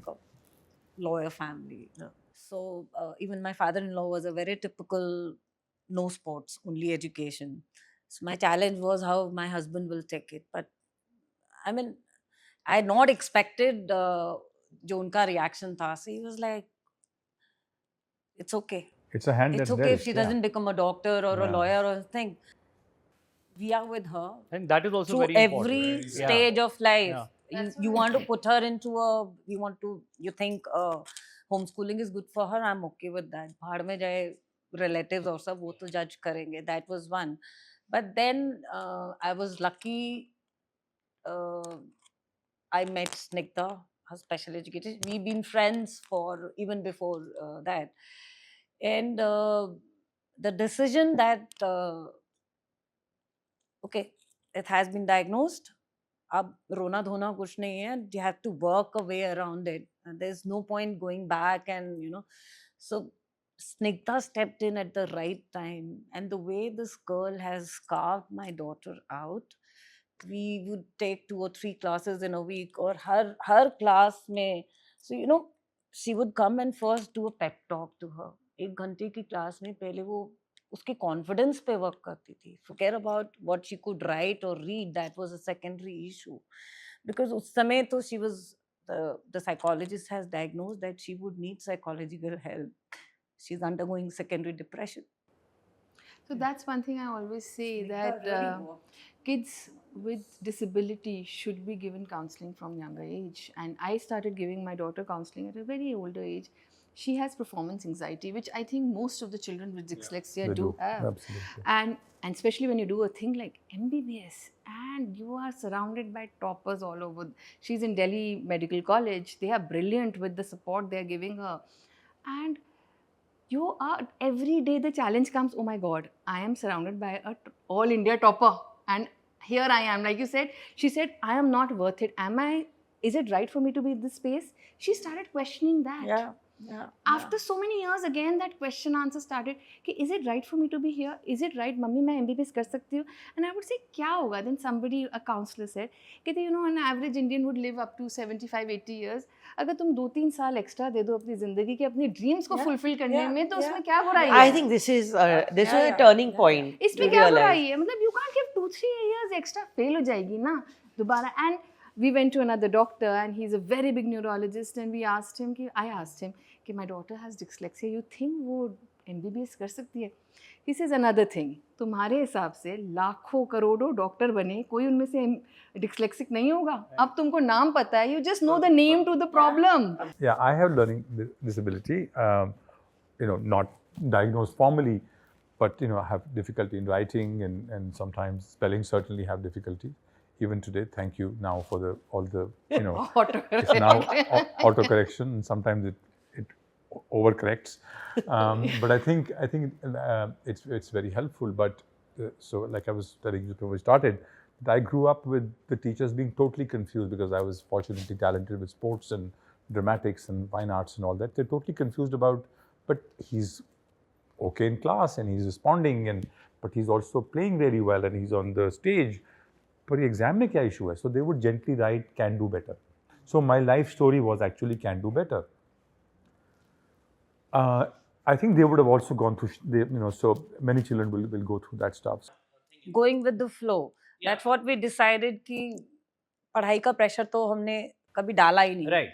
[SPEAKER 2] lawyer family. So even my father-in-law was a very typical no sports, only education. So my challenge was how my husband will take it. But I mean, I had not expected जो उनका reaction था. So he was like, it's okay.
[SPEAKER 1] It's a hand
[SPEAKER 2] It's
[SPEAKER 1] that's
[SPEAKER 2] okay
[SPEAKER 1] dealt,
[SPEAKER 2] if she doesn't become a doctor or a
[SPEAKER 1] Yeah.
[SPEAKER 2] lawyer or anything. We are with her
[SPEAKER 3] And that is also
[SPEAKER 2] through
[SPEAKER 3] very
[SPEAKER 2] every
[SPEAKER 3] important.
[SPEAKER 2] stage of life.
[SPEAKER 3] Yeah.
[SPEAKER 2] You want to put her into you think homeschooling is good for her, I'm okay with that. भाड़ में जाए relatives और सब वो तो judge करेंगे. That was one. But then I was lucky. I met Snigdha, her special educator. We've been friends for even before that. And the decision that okay, it has been diagnosed. अब रोना धोना कुछ नहीं है. You have to work a way around it. There's no point going back, and so Snigdha stepped in at the right time, and the way this girl has carved my daughter out, we would take 2 or 3 classes in a week, or her class mein. So she would come and first do a pep talk to her. 1 घंटे की class में पहले वो उसके confidence पे work करती थी. Forget about what she could write or read, that was a secondary issue, because उस समय तो she was, the psychologist has diagnosed that she would need psychological help. She's undergoing secondary depression.
[SPEAKER 5] So that's one thing I always say, that kids with disability should be given counseling from younger age. And I started giving my daughter counseling at a very older age. She has performance anxiety, which I think most of the children with dyslexia do have.
[SPEAKER 1] Absolutely.
[SPEAKER 5] And especially when you do a thing like MBBS and you are surrounded by toppers all over. She's in Delhi Medical College. They are brilliant with the support they are giving her. And you are, every day the challenge comes, oh my God, I am surrounded by a all India topper. And here I am, like you said, she said, I am not worth it. Is it right for me to be in this space? She started questioning that.
[SPEAKER 2] Yeah.
[SPEAKER 5] After so many years, again that question answer started, is it right for me to be here? Is it right, mummy, मैं MBBS कर सकती हूँ? And I would say, क्या होगा? Then somebody, a counselor said, an average Indian would live up to 75-80 years. अगर तुम 2-3 साल extra दे दो अपनी जिंदगी के अपने ड्रीम्स को फुलफिल करने में, तो उसमें क्या बुराई है?
[SPEAKER 4] I think this is a turning point.
[SPEAKER 5] इसमें क्या बुराई है? मतलब you can't give 2-3 years extra, fail हो जाएगी ना दोबारा. And we went to another doctor, and he's a very big neurologist, and I asked him, my daughter has dyslexia, you think वो MBBS कर सकती है? He says another thing, तुम्हारे हिसाब से लाखों करोड़ों डॉक्टर बने, कोई उनमें से dyslexic नहीं होगा. अब तुमको नाम पता है, you just know the name to the problem.
[SPEAKER 1] Yeah, I have learning disability, not diagnosed formally, but I have difficulty in writing, and sometimes spelling certainly have difficulty. Even today, thank you now for all the it's now autocorrection, and sometimes it overcorrects. But I think it's very helpful. But so, like I was telling you before we started, I grew up with the teachers being totally confused, because I was fortunately talented with sports and dramatics and fine arts and all that. They're totally confused about, but he's okay in class and he's responding, but he's also playing very well and he's on the stage. But exam mein kya issue hai? So they would gently write, can do better. So my life story was actually can do better. I think they would have also gone through, so many children will go through that stuff.
[SPEAKER 2] Going with the flow. That's what we decided कि पढ़ाई का pressure तो हमने कभी डाला ही नहीं.
[SPEAKER 3] Right.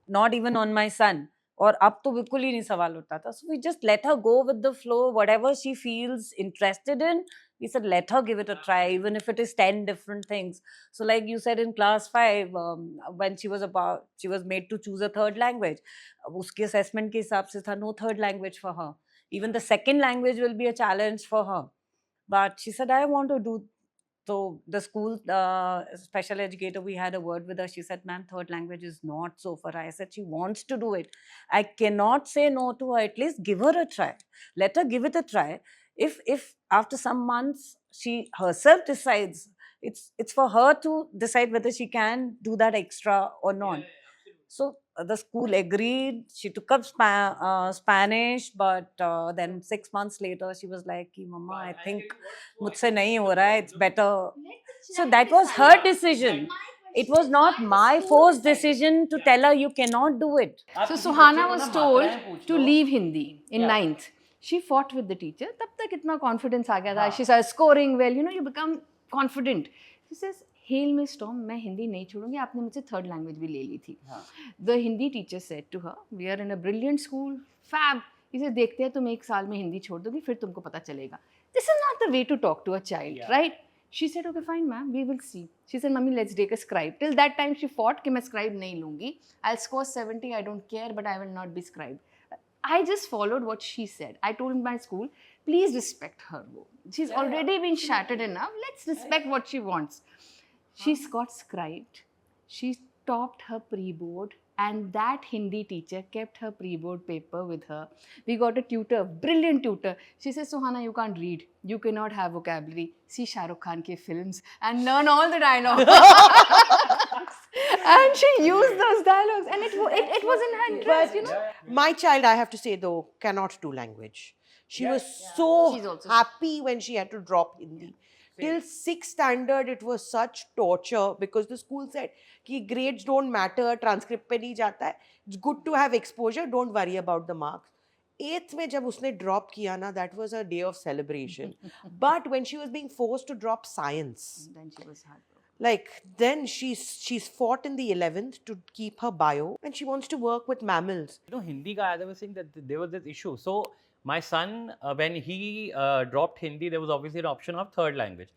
[SPEAKER 2] Not even on my son. और अब तो बिल्कुल ही नहीं सवाल उठता था. So we just let her go with the flow. Whatever she feels interested in, we said let her give it a try, even if it is 10 different things. So like you said in class 5, when she was made to choose a third language. उसके assessment के हिसाब से था no third language for her. Even the second language will be a challenge for her. But she said, I want to do. So the school special educator, we had a word with her. She said, ma'am, third language is not so for her. I said, she wants to do it. I cannot say no to her. At least give her a try. Let her give it a try. If after some months she herself decides, it's for her to decide whether she can do that extra or not. So the school agreed. She took up Spanish, but then 6 months later, she was like, Mama, I think mujhse nahi ho raha hai, it's better. So that was her decision. It was not my forced decision to tell her you cannot do it.
[SPEAKER 5] So Suhana was told to leave Hindi in 9th. She fought with the teacher. Tab tak itna confidence aa gaya tha. She started scoring well. You become confident. She says, Hail Miss Tom, मैं हिंदी नहीं छोड़ूंगी. आपने मुझसे third language भी ले ली थी. The Hindi teacher said to her, we are in a brilliant school, fab. He said, देखते हैं तुम 1 साल में हिंदी छोड़ दोगी, फिर तुमको पता चलेगा. This is not the way to talk to a child, right? She said, okay, fine, ma'am, we will see. She said, Mummy, let's take a scribe. Till that time, she fought कि मैं scribe नहीं लूंगी. I'll score 70, I don't care, but I will not be scribed. I just followed what she said. I told my school, please respect her. She's already been shattered enough. Let's respect what she wants. She's got scribed. She topped her pre-board, and that Hindi teacher kept her pre-board paper with her. We got a tutor, brilliant tutor. She says, Suhana, you can't read. You cannot have vocabulary. See Shah Rukh Khan ke films and learn all the dialogue. And she used those dialogues, and it was in her interest, you know.
[SPEAKER 4] My child, I have to say though, cannot do language. She was so
[SPEAKER 5] She's also-
[SPEAKER 4] happy when she had to drop Hindi. Till 6th standard, it was such torture because the school said कि grades don't matter, transcript पे नहीं जाता है. It's good to have exposure, don't worry about the marks. 8th में जब उसने drop किया ना, that was a day of celebration. But when she was being forced to drop science,
[SPEAKER 5] Then she was heartbroken.
[SPEAKER 4] like then she's fought in the 11th to keep her bio, and she wants to work with mammals.
[SPEAKER 3] You know, Hindi guy, as I was saying, that there was this issue. So my son, when he dropped Hindi, there was obviously an option of third language.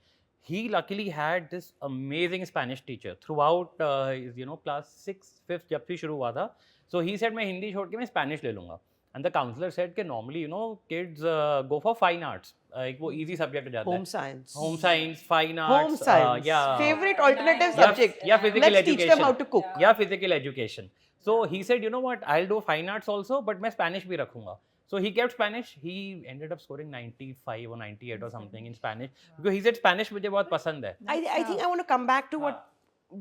[SPEAKER 3] He luckily had this amazing Spanish teacher throughout his, you know, class 6th, 5th, जब से शुरू हुआ था. So he said, मैं हिंदी छोड़ के मैं Spanish ले लूँगा. And the counselor said कि normally, you know, kids go for fine arts. एक वो easy subject हो जाता है.
[SPEAKER 4] Home science.
[SPEAKER 3] Home science, fine arts.
[SPEAKER 4] Home science.
[SPEAKER 3] Yeah.
[SPEAKER 4] Favorite alternative
[SPEAKER 3] Yeah,
[SPEAKER 4] subject.
[SPEAKER 3] yeah, physical
[SPEAKER 4] Let's
[SPEAKER 3] education.
[SPEAKER 4] teach them how to cook.
[SPEAKER 3] Yeah, physical education. So he said, you know what, I'll do fine arts also, but मैं Spanish भी रखूँगा. So he kept Spanish. He ended up scoring 95 or 98 or something in Spanish because he said Spanish मुझे बहुत पसंद है.
[SPEAKER 4] I think I want to come back to what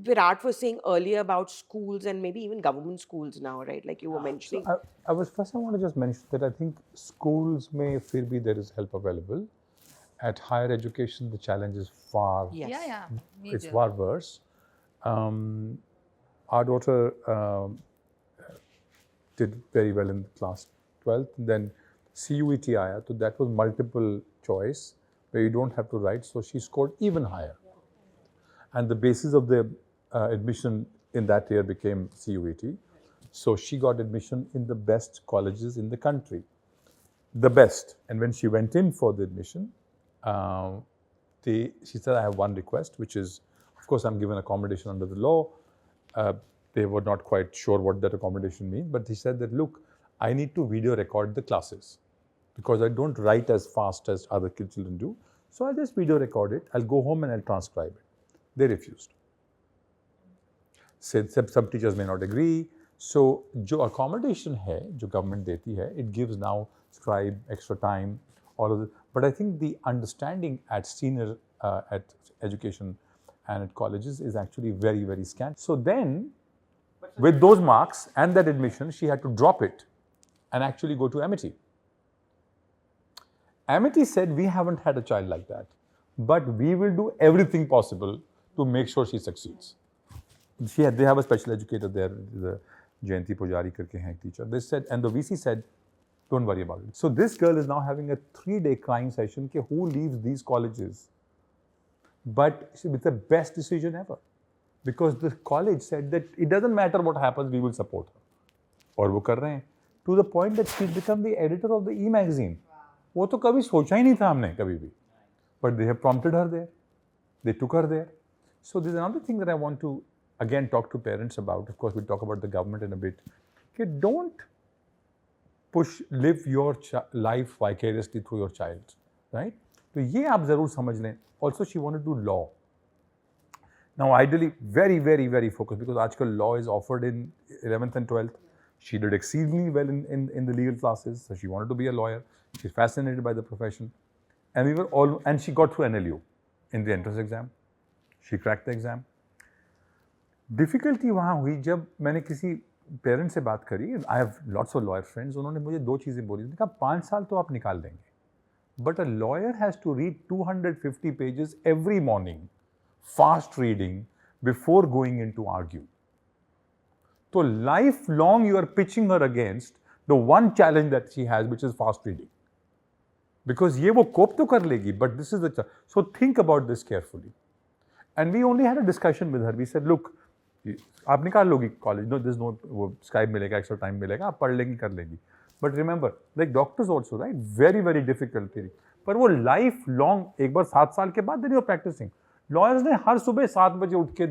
[SPEAKER 4] Virat was saying earlier about schools and maybe even government schools now, right? Like you were mentioning.
[SPEAKER 1] I want to just mention that I think schools may feel be there is help available. At higher education, the challenge is far.
[SPEAKER 4] Yes.
[SPEAKER 5] Yeah.
[SPEAKER 1] It's
[SPEAKER 5] Major.
[SPEAKER 1] far worse. Our daughter did very well in class 12th. Then CUET आया, so that was multiple choice where you don't have to write. So she scored even higher. And the basis of the admission in that year became CUET. So she got admission in the best colleges in the country. The best. And when she went in for the admission, she said, I have one request, which is, of course, I'm given accommodation under the law. They were not quite sure what that accommodation means, but he said that, look, I need to video record the classes because I don't write as fast as other children do. So I just video record it. I'll go home and I'll transcribe it. They refused. Said some teachers may not agree. So जो accommodation है, जो government देती है, it gives now scribe, extra time, all of this. But I think the understanding at senior at education and at colleges is actually very, very scant. So then, with those marks and that admission, she had to drop it and actually go to Amity. Amity said, we haven't had a child like that, but we will do everything possible to make sure she succeeds. They have a special educator there, the Jayanti Pujari karke hain teacher. They said, and the VC said, don't worry about it. So this girl is now having a 3-day crying session कि who leaves these colleges. But it's the best decision ever. Because the college said that it doesn't matter what happens, we will support her. और वो कर रहे हैं. To the point that she's become the editor of the e-magazine. वो तो कभी सोचा ही नहीं था हमने कभी भी. But they have prompted her there. They took her there. So there's another thing that I want to again talk to parents about. Of course, we'll talk about the government in a bit. Okay, don't live your life vicariously through your child, right? तो ये आप ज़रूर समझ लें. Also, she wanted to do law. Now, ideally, very, very, very focused because आजकल law is offered in 11th and 12th. She did exceedingly well in the legal classes, so she wanted to be a lawyer. She's fascinated by the profession, and she got through NLU in the entrance exam. She cracked the exam. Difficulty वहाँ हुई जब मैंने किसी parent से बात करी. I have lots of lawyer friends. उन्होंने मुझे 2 चीज़ें बोली. उन्होंने कहा 5 साल तो आप निकाल देंगे, but a lawyer has to read 250 pages every morning, fast reading, before going in to argue. तो life long you are pitching her against the one challenge that she has, which is fast reading. Because ये वो cope तो कर लेगी, but this is the. So think about this carefully. And we only had a discussion with her. We said, look, आप निकाल लोगी college, no this no वो scribe मिलेगा, एक्स्ट्रा टाइम मिलेगा, आप पढ़ लेंगी, कर लेंगी. But remember, like doctors also, right, very very difficult थी. पर वो लाइफ लॉन्ग, एक बार 7 साल के बाद then you are practicing. Lawyers ने हर सुबह 7 बजे उठ के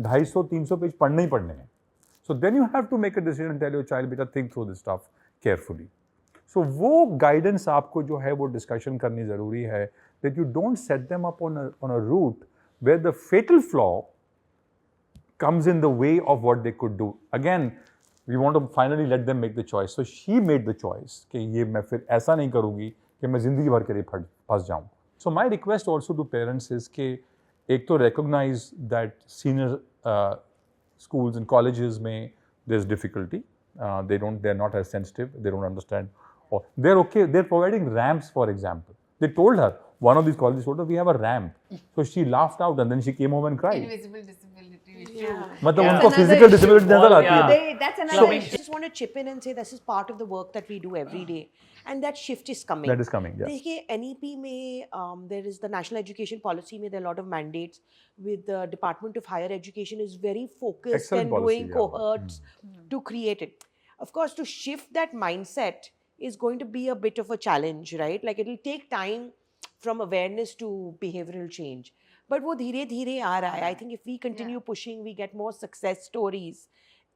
[SPEAKER 1] 250-300 पेज पढ़ने ही पढ़ने हैं. So then you have to make a decision, tell your child, बेटा think through this stuff carefully. So वो गाइडेंस आपको जो है वो डिस्कशन करनी ज़रूरी है, that you don't set them up on a route where the fatal flaw comes in the way of what they could do. Again, we want to finally let them make the choice. So she made the choice कि ये मैं फिर ऐसा नहीं करूँगी कि मैं ज़िंदगी भर के लिए फंस जाऊँ. So my request also to parents is कि एक तो recognize that senior schools and colleges there's difficulty. They're not as sensitive. They don't understand. Or they're okay. They're providing ramps, for example. They told her, one of these colleges told her, we have a ramp. So she laughed out and then she came home and cried.
[SPEAKER 5] Invisible disability issue.
[SPEAKER 4] Yeah.
[SPEAKER 1] मतलब
[SPEAKER 3] Yeah.
[SPEAKER 1] उनको
[SPEAKER 5] That's
[SPEAKER 1] physical
[SPEAKER 5] another
[SPEAKER 1] disability
[SPEAKER 3] issue.
[SPEAKER 1] नजर
[SPEAKER 3] Oh,
[SPEAKER 1] आती है.
[SPEAKER 3] yeah.
[SPEAKER 5] That's another
[SPEAKER 4] So I
[SPEAKER 5] issue.
[SPEAKER 4] just want to chip in and say this is part of the work that we do every day, and that shift is coming.
[SPEAKER 1] That is coming, yeah.
[SPEAKER 4] देखिए NEP में there is the National Education Policy में there are a lot of mandates. With the Department of Higher Education is very focused
[SPEAKER 1] Excellent
[SPEAKER 4] and
[SPEAKER 1] policy,
[SPEAKER 4] doing
[SPEAKER 1] yeah.
[SPEAKER 4] cohorts to create it. Of course, to shift that mindset is going to be a bit of a challenge, right? Like it'll take time from awareness to behavioral change. But वो धीरे धीरे आ रहा है. I think if we continue pushing, we get more success stories.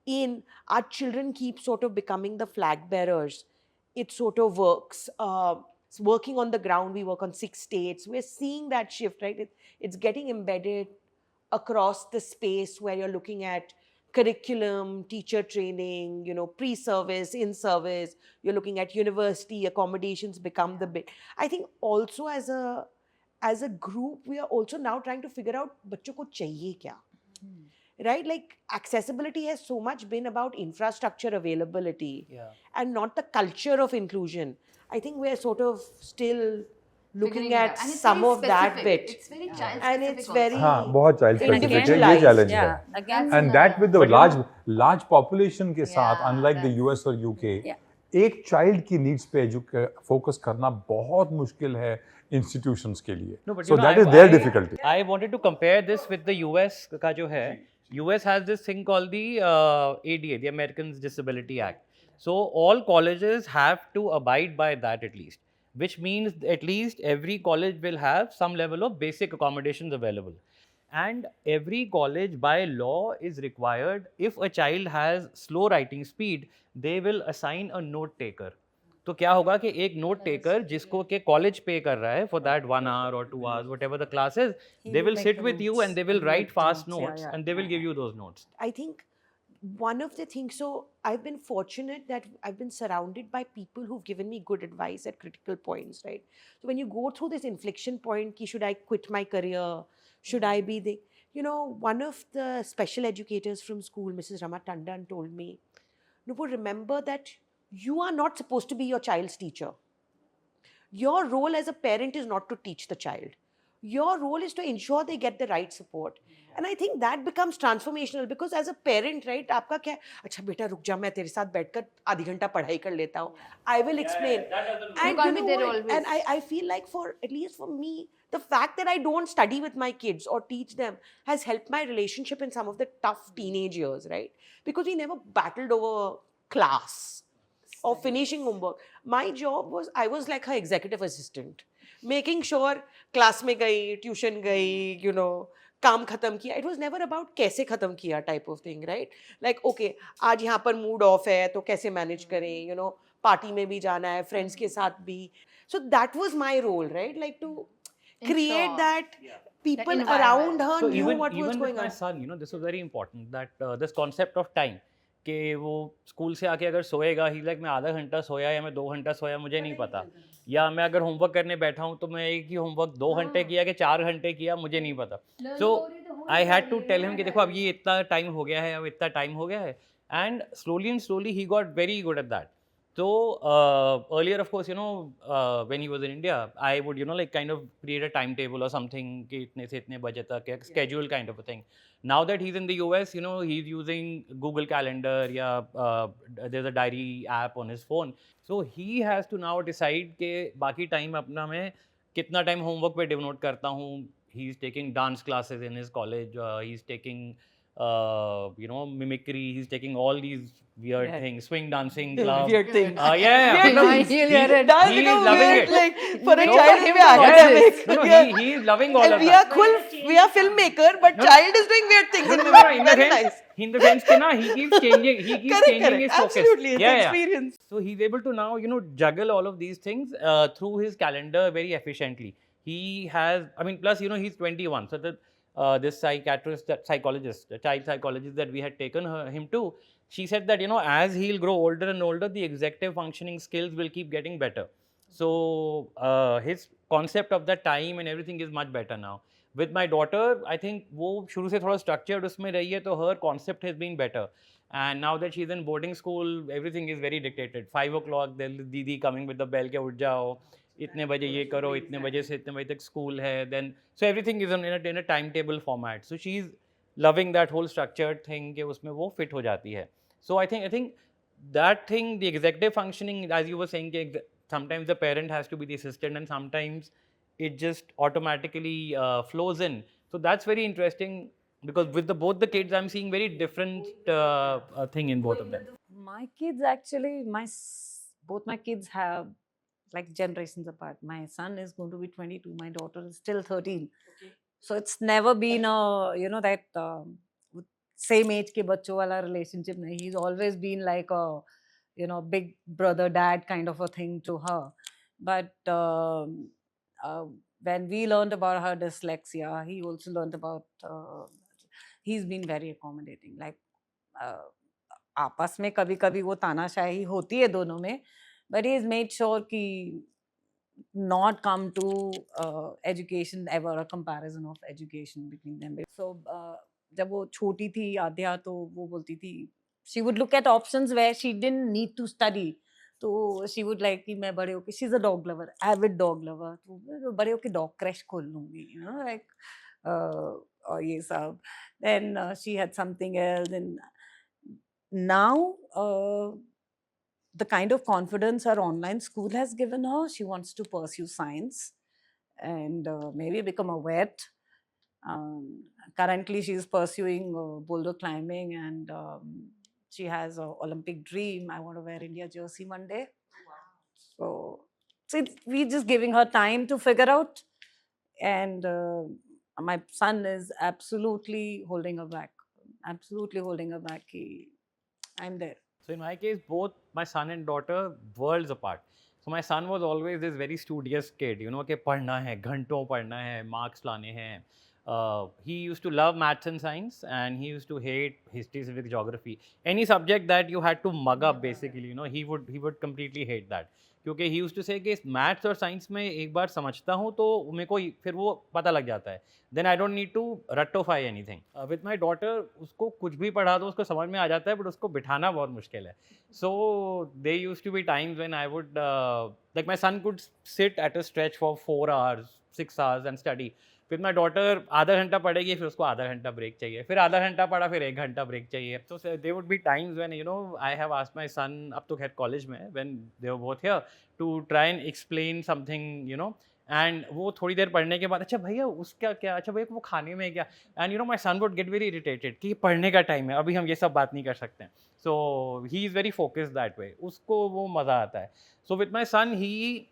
[SPEAKER 4] Our children keep sort of becoming the flag bearers. It sort of works. It's working on the ground. We work on 6 states. We're seeing that shift, right? It's getting embedded across the space where you're looking at curriculum, teacher training, pre-service, in-service. You're looking at university accommodations become the bit. I think also as a group, we are also now trying to figure out बच्चों को चाहिए क्या, right? Like accessibility has so much been about infrastructure availability and not the culture of inclusion. I think we're sort of still looking
[SPEAKER 5] Figuring it out.
[SPEAKER 4] at
[SPEAKER 5] And it's
[SPEAKER 4] some
[SPEAKER 5] very
[SPEAKER 4] of that
[SPEAKER 5] specific.
[SPEAKER 4] bit.
[SPEAKER 5] It's very child
[SPEAKER 4] And
[SPEAKER 5] specific
[SPEAKER 4] it's
[SPEAKER 5] also.
[SPEAKER 4] very
[SPEAKER 1] हाँ, बहुत child specific है, ये
[SPEAKER 4] individualized.
[SPEAKER 1] challenge है.
[SPEAKER 2] Yeah, again,
[SPEAKER 1] And that with the
[SPEAKER 3] But you
[SPEAKER 1] large population के साथ,
[SPEAKER 5] Yeah,
[SPEAKER 1] unlike the
[SPEAKER 5] that's-
[SPEAKER 1] US or UK,
[SPEAKER 2] Yeah.
[SPEAKER 1] एक child की needs पे focus करना बहुत मुश्किल है institutions के लिए.
[SPEAKER 3] No, but
[SPEAKER 1] So
[SPEAKER 3] you know,
[SPEAKER 1] that is their difficulty.
[SPEAKER 3] I wanted to compare this with the US का जो है. US has this thing called the ADA, the Americans Disability Act. So all colleges have to abide by that at least, which means at least every college will have some level of basic accommodations available. And every college by law is required, if a child has slow writing speed, they will assign a note taker. तो क्या होगा कि एक note taker जिसको के college पे कर रहा है for that 1 hour or 2 hours whatever the class is, they will sit with you and they will write fast notes and they will give you those notes.
[SPEAKER 4] I think one of the things, so I've been fortunate that I've been surrounded by people who've given me good advice at critical points, right? So when you go through this inflection point, should I quit my career? Should I be the, one of the special educators from school, Mrs. Rama Tandon, told me, Noopur, remember that you are not supposed to be your child's teacher. Your role as a parent is not to teach the child. Your role is to ensure they get the right support. And I think that becomes transformational because as a parent, right, आपका क्या, अच्छा बेटा रुक जा, मैं तेरे साथ बैठकर आधी घंटा पढ़ाई कर लेता हूँ. I will explain. And
[SPEAKER 5] can't
[SPEAKER 4] you
[SPEAKER 5] be
[SPEAKER 4] know
[SPEAKER 5] there
[SPEAKER 4] what?
[SPEAKER 5] always.
[SPEAKER 4] And I feel like at least for me, the fact that I don't study with my kids or teach them has helped my relationship in some of the tough teenage years, right? Because we never battled over class or finishing homework. My job was, I was like her executive assistant, making sure class में गई, tuition गई, काम खत्म किया. It was never about कैसे खत्म किया type of thing, right? Like, okay, आज यहाँ पर mood off है, तो कैसे manage करें, party में भी जाना है, friends के साथ भी. So that was my role, right? Like to create
[SPEAKER 5] Ensure.
[SPEAKER 4] that people
[SPEAKER 5] environment.
[SPEAKER 4] around her
[SPEAKER 3] So
[SPEAKER 4] knew
[SPEAKER 3] even
[SPEAKER 4] what was
[SPEAKER 3] with
[SPEAKER 4] going
[SPEAKER 3] my
[SPEAKER 4] on.
[SPEAKER 3] son, this was very important that this concept of time. कि वो school से आके अगर सोएगा ही like मैं आधा घंटा सोया या मैं 2 घंटा सोया मुझे नहीं पता, या मैं अगर होमवर्क करने बैठा हूँ तो मैं एक ही होमवर्क 2 घंटे किया कि 4 घंटे किया मुझे नहीं पता. So I had to tell him कि देखो अब ये इतना टाइम हो गया है, अब इतना टाइम हो गया है, and slowly he got very good at that. So earlier, of course, when he was in India, I would, like kind of create a timetable or something, कि इतने से इतने बजे तक, a schedule kind of a thing. Now that he's in the US, he's using Google Calendar, there's a diary app on his phone. So he has to now decide कि बाकी time अपना मैं कितना time homework पे devote करता हूँ. He's taking dance classes in his college. He's taking mimicry. He's taking all these weird things, swing dancing club.
[SPEAKER 4] Weird things.
[SPEAKER 3] Yeah.
[SPEAKER 5] No,
[SPEAKER 3] He's
[SPEAKER 4] Does
[SPEAKER 3] he
[SPEAKER 4] become
[SPEAKER 3] is loving
[SPEAKER 4] weird,
[SPEAKER 3] it.
[SPEAKER 4] like for a
[SPEAKER 3] No,
[SPEAKER 4] child
[SPEAKER 5] for him
[SPEAKER 4] to be
[SPEAKER 5] it's
[SPEAKER 4] academic.
[SPEAKER 3] No,
[SPEAKER 4] Yeah.
[SPEAKER 3] he is loving all
[SPEAKER 4] And
[SPEAKER 3] of
[SPEAKER 4] we
[SPEAKER 3] that.
[SPEAKER 4] we are filmmaker, but child is doing weird things.
[SPEAKER 3] No, in the
[SPEAKER 4] Very
[SPEAKER 3] sense,
[SPEAKER 4] nice.
[SPEAKER 3] in the sense that he keeps changing. He keeps
[SPEAKER 4] Correct,
[SPEAKER 3] changing his focus.
[SPEAKER 4] Absolutely, it's
[SPEAKER 3] Yeah.
[SPEAKER 4] experience.
[SPEAKER 3] So he's able to now, juggle all of these things through his calendar very efficiently. He has, plus, he's 21. So this psychiatrist, that psychologist, the child psychologist that we had taken him to, she said that, as he'll grow older and older, the executive functioning skills will keep getting better. So his concept of the time and everything is much better now. With my daughter, I think वो शुरू से थोड़ा structured उसमें रही है, तो her concept has been better. And now that she's in boarding school, everything is very dictated. 5 o'clock, there'll be दीदी coming with the bell के उठ जाओ, इतने बजे ये करो, इतने बजे से इतने बजे तक school है. Then so everything is in a timetable format. So she's loving that whole structured thing कि उसमें वो fit हो जाती है. So I think that thing, the executive functioning, as you were saying, sometimes the parent has to be the assistant, and sometimes it just automatically flows in. So that's very interesting, because with both the kids, I'm seeing very different thing in both of them.
[SPEAKER 2] My kids actually, both my kids have like generations apart. My son is going to be 22. My daughter is still 13. So it's never been a, that same age ke bachcho wala relationship. nahi. He's always been like a, big brother, dad kind of a thing to her. But when we learned about her dyslexia, he also learned about, he's been very accommodating. Like, आपस में कभी कभी वो तानाशाही होती है दोनों में, but he has made sure कि not come to education ever a comparison of education between them. So जब वो छोटी थी आद्या, तो वो बोलती थी, she would look at options where she didn't need to study. तो she would like कि मैं बड़े होके, she's a dog lover, avid dog lover, तो बड़े होके dog crash खोल लूँगी, like और ये सब. Then she had something else, and now the kind of confidence her online school has given her, she wants to pursue science and maybe become a vet. Currently, she's pursuing boulder climbing, and she has an Olympic dream. I want to wear India jersey one day. So we're just giving her time to figure out. And my son is absolutely holding her back. Absolutely holding her back. I'm there.
[SPEAKER 3] So in my case, both my son and daughter, worlds apart. So my son was always this very studious kid, कि पढ़ना है, घंटों पढ़ना है, marks लाने हैं. He used to love maths and science, and he used to hate history, civics, geography. Any subject that you had to mug up, basically, he would completely hate that. क्योंकि he used to say कि maths और science में एक बार समझता हूँ तो मेरे को फिर वो पता लग जाता है. Then I don't need to rectify anything. With my daughter, उसको कुछ भी पढ़ा दो उसको समझ में आ जाता है, but उसको बिठाना बहुत मुश्किल है. So there used to be times when I would, like my son could sit at a stretch for 4 hours, 6 hours and study. With my daughter, आधा घंटा पढ़ेगी, फिर उसको आधा घंटा ब्रेक चाहिए, फिर आधा घंटा पढ़ा, फिर 1 घंटा ब्रेक चाहिए. So there would be times when, I have asked my son, अब तो खैर कॉलेज में, when they were both here, to try and explain something, and वो थोड़ी देर पढ़ने के बाद, अच्छा भैया उसका क्या, अच्छा भैया वो खाने में क्या, and my son would get very irritated कि पढ़ने का टाइम है, अभी हम ये सब बात नहीं कर सकते हैं. So he is very focused that way, उसको वो मज़ा आता है. So with my son, he,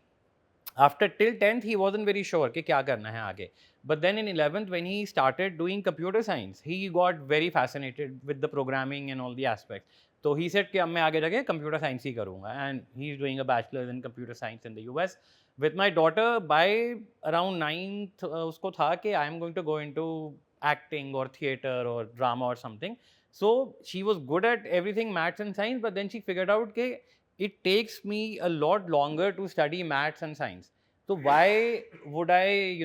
[SPEAKER 3] after till 10th, he wasn't very sure कि क्या करना है आगे. But then in 11th, when he started doing computer science, he got very fascinated with the programming and all the aspects. So he said कि अब मैं आगे जाके computer science ही करूँगा, and he is doing a bachelor's in computer science in the US. With my daughter, by around 9th, उसको था कि I am going to go into acting or theater or drama or something. So she was good at everything, maths and science, but then she figured out कि it takes me a lot longer to study maths and science. So why would I,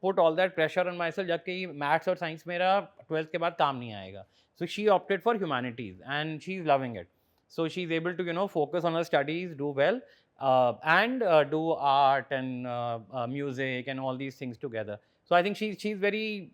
[SPEAKER 3] put all that pressure on myself जबकि maths और science मेरा 12th के बाद काम नहीं आएगा. So she opted for humanities, and she's loving it. So she's able to, focus on her studies, do well, and do art and music and all these things together. So I think she's very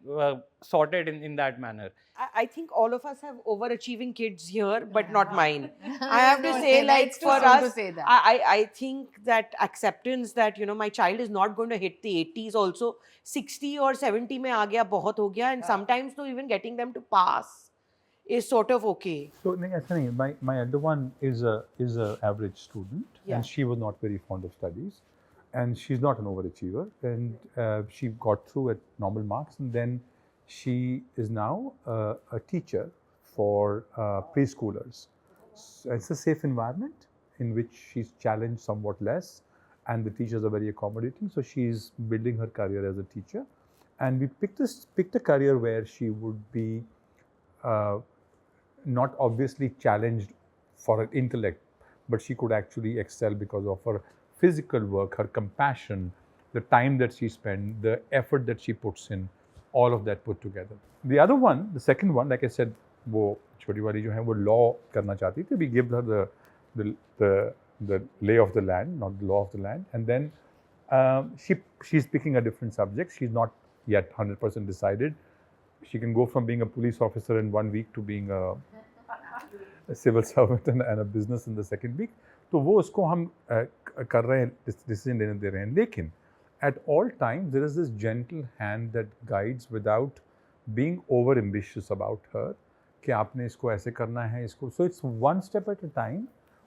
[SPEAKER 3] sorted in that manner.
[SPEAKER 4] I think all of us have overachieving kids here, but not mine. I have to
[SPEAKER 5] Don't
[SPEAKER 4] say,
[SPEAKER 5] that.
[SPEAKER 4] like,
[SPEAKER 5] It's too
[SPEAKER 4] for
[SPEAKER 5] soon to
[SPEAKER 4] us,
[SPEAKER 5] say that.
[SPEAKER 4] I think that acceptance that, my child is not going to hit the 80s also, 60 or 70 mein aa gaya, bahut ho gaya, and sometimes to even getting them to pass is sort of okay.
[SPEAKER 1] So ऐसा नहीं, my elder one is a average student,
[SPEAKER 4] Yeah.
[SPEAKER 1] and she was not very fond of studies, and she's not an overachiever, and she got through at normal marks, and then she is now a teacher for preschoolers. So it's a safe environment in which she's challenged somewhat less, and the teachers are very accommodating. So she's building her career as a teacher, and we picked a career where she would be not obviously challenged for her intellect, but she could actually excel because of her physical work, her compassion, the time that she spent, the effort that she puts in. all of that put together. The other one, the second one, like I said, वो छोटी वाली जो है वो law करना चाहती थी. We give her the lay of the land, not the law of the land, and then she's picking a different subject. She's not yet 100% decided. She can go from being a police officer in 1 week to being a civil servant and a business in the second week. तो वो उसको हम कर रहे हैं, decision लेने दे रहे हैं. लेकिन at all times there is this gentle hand that guides without being over ambitious about her कि आपने इसको ऐसे करना है इसको. So it's one step at a time,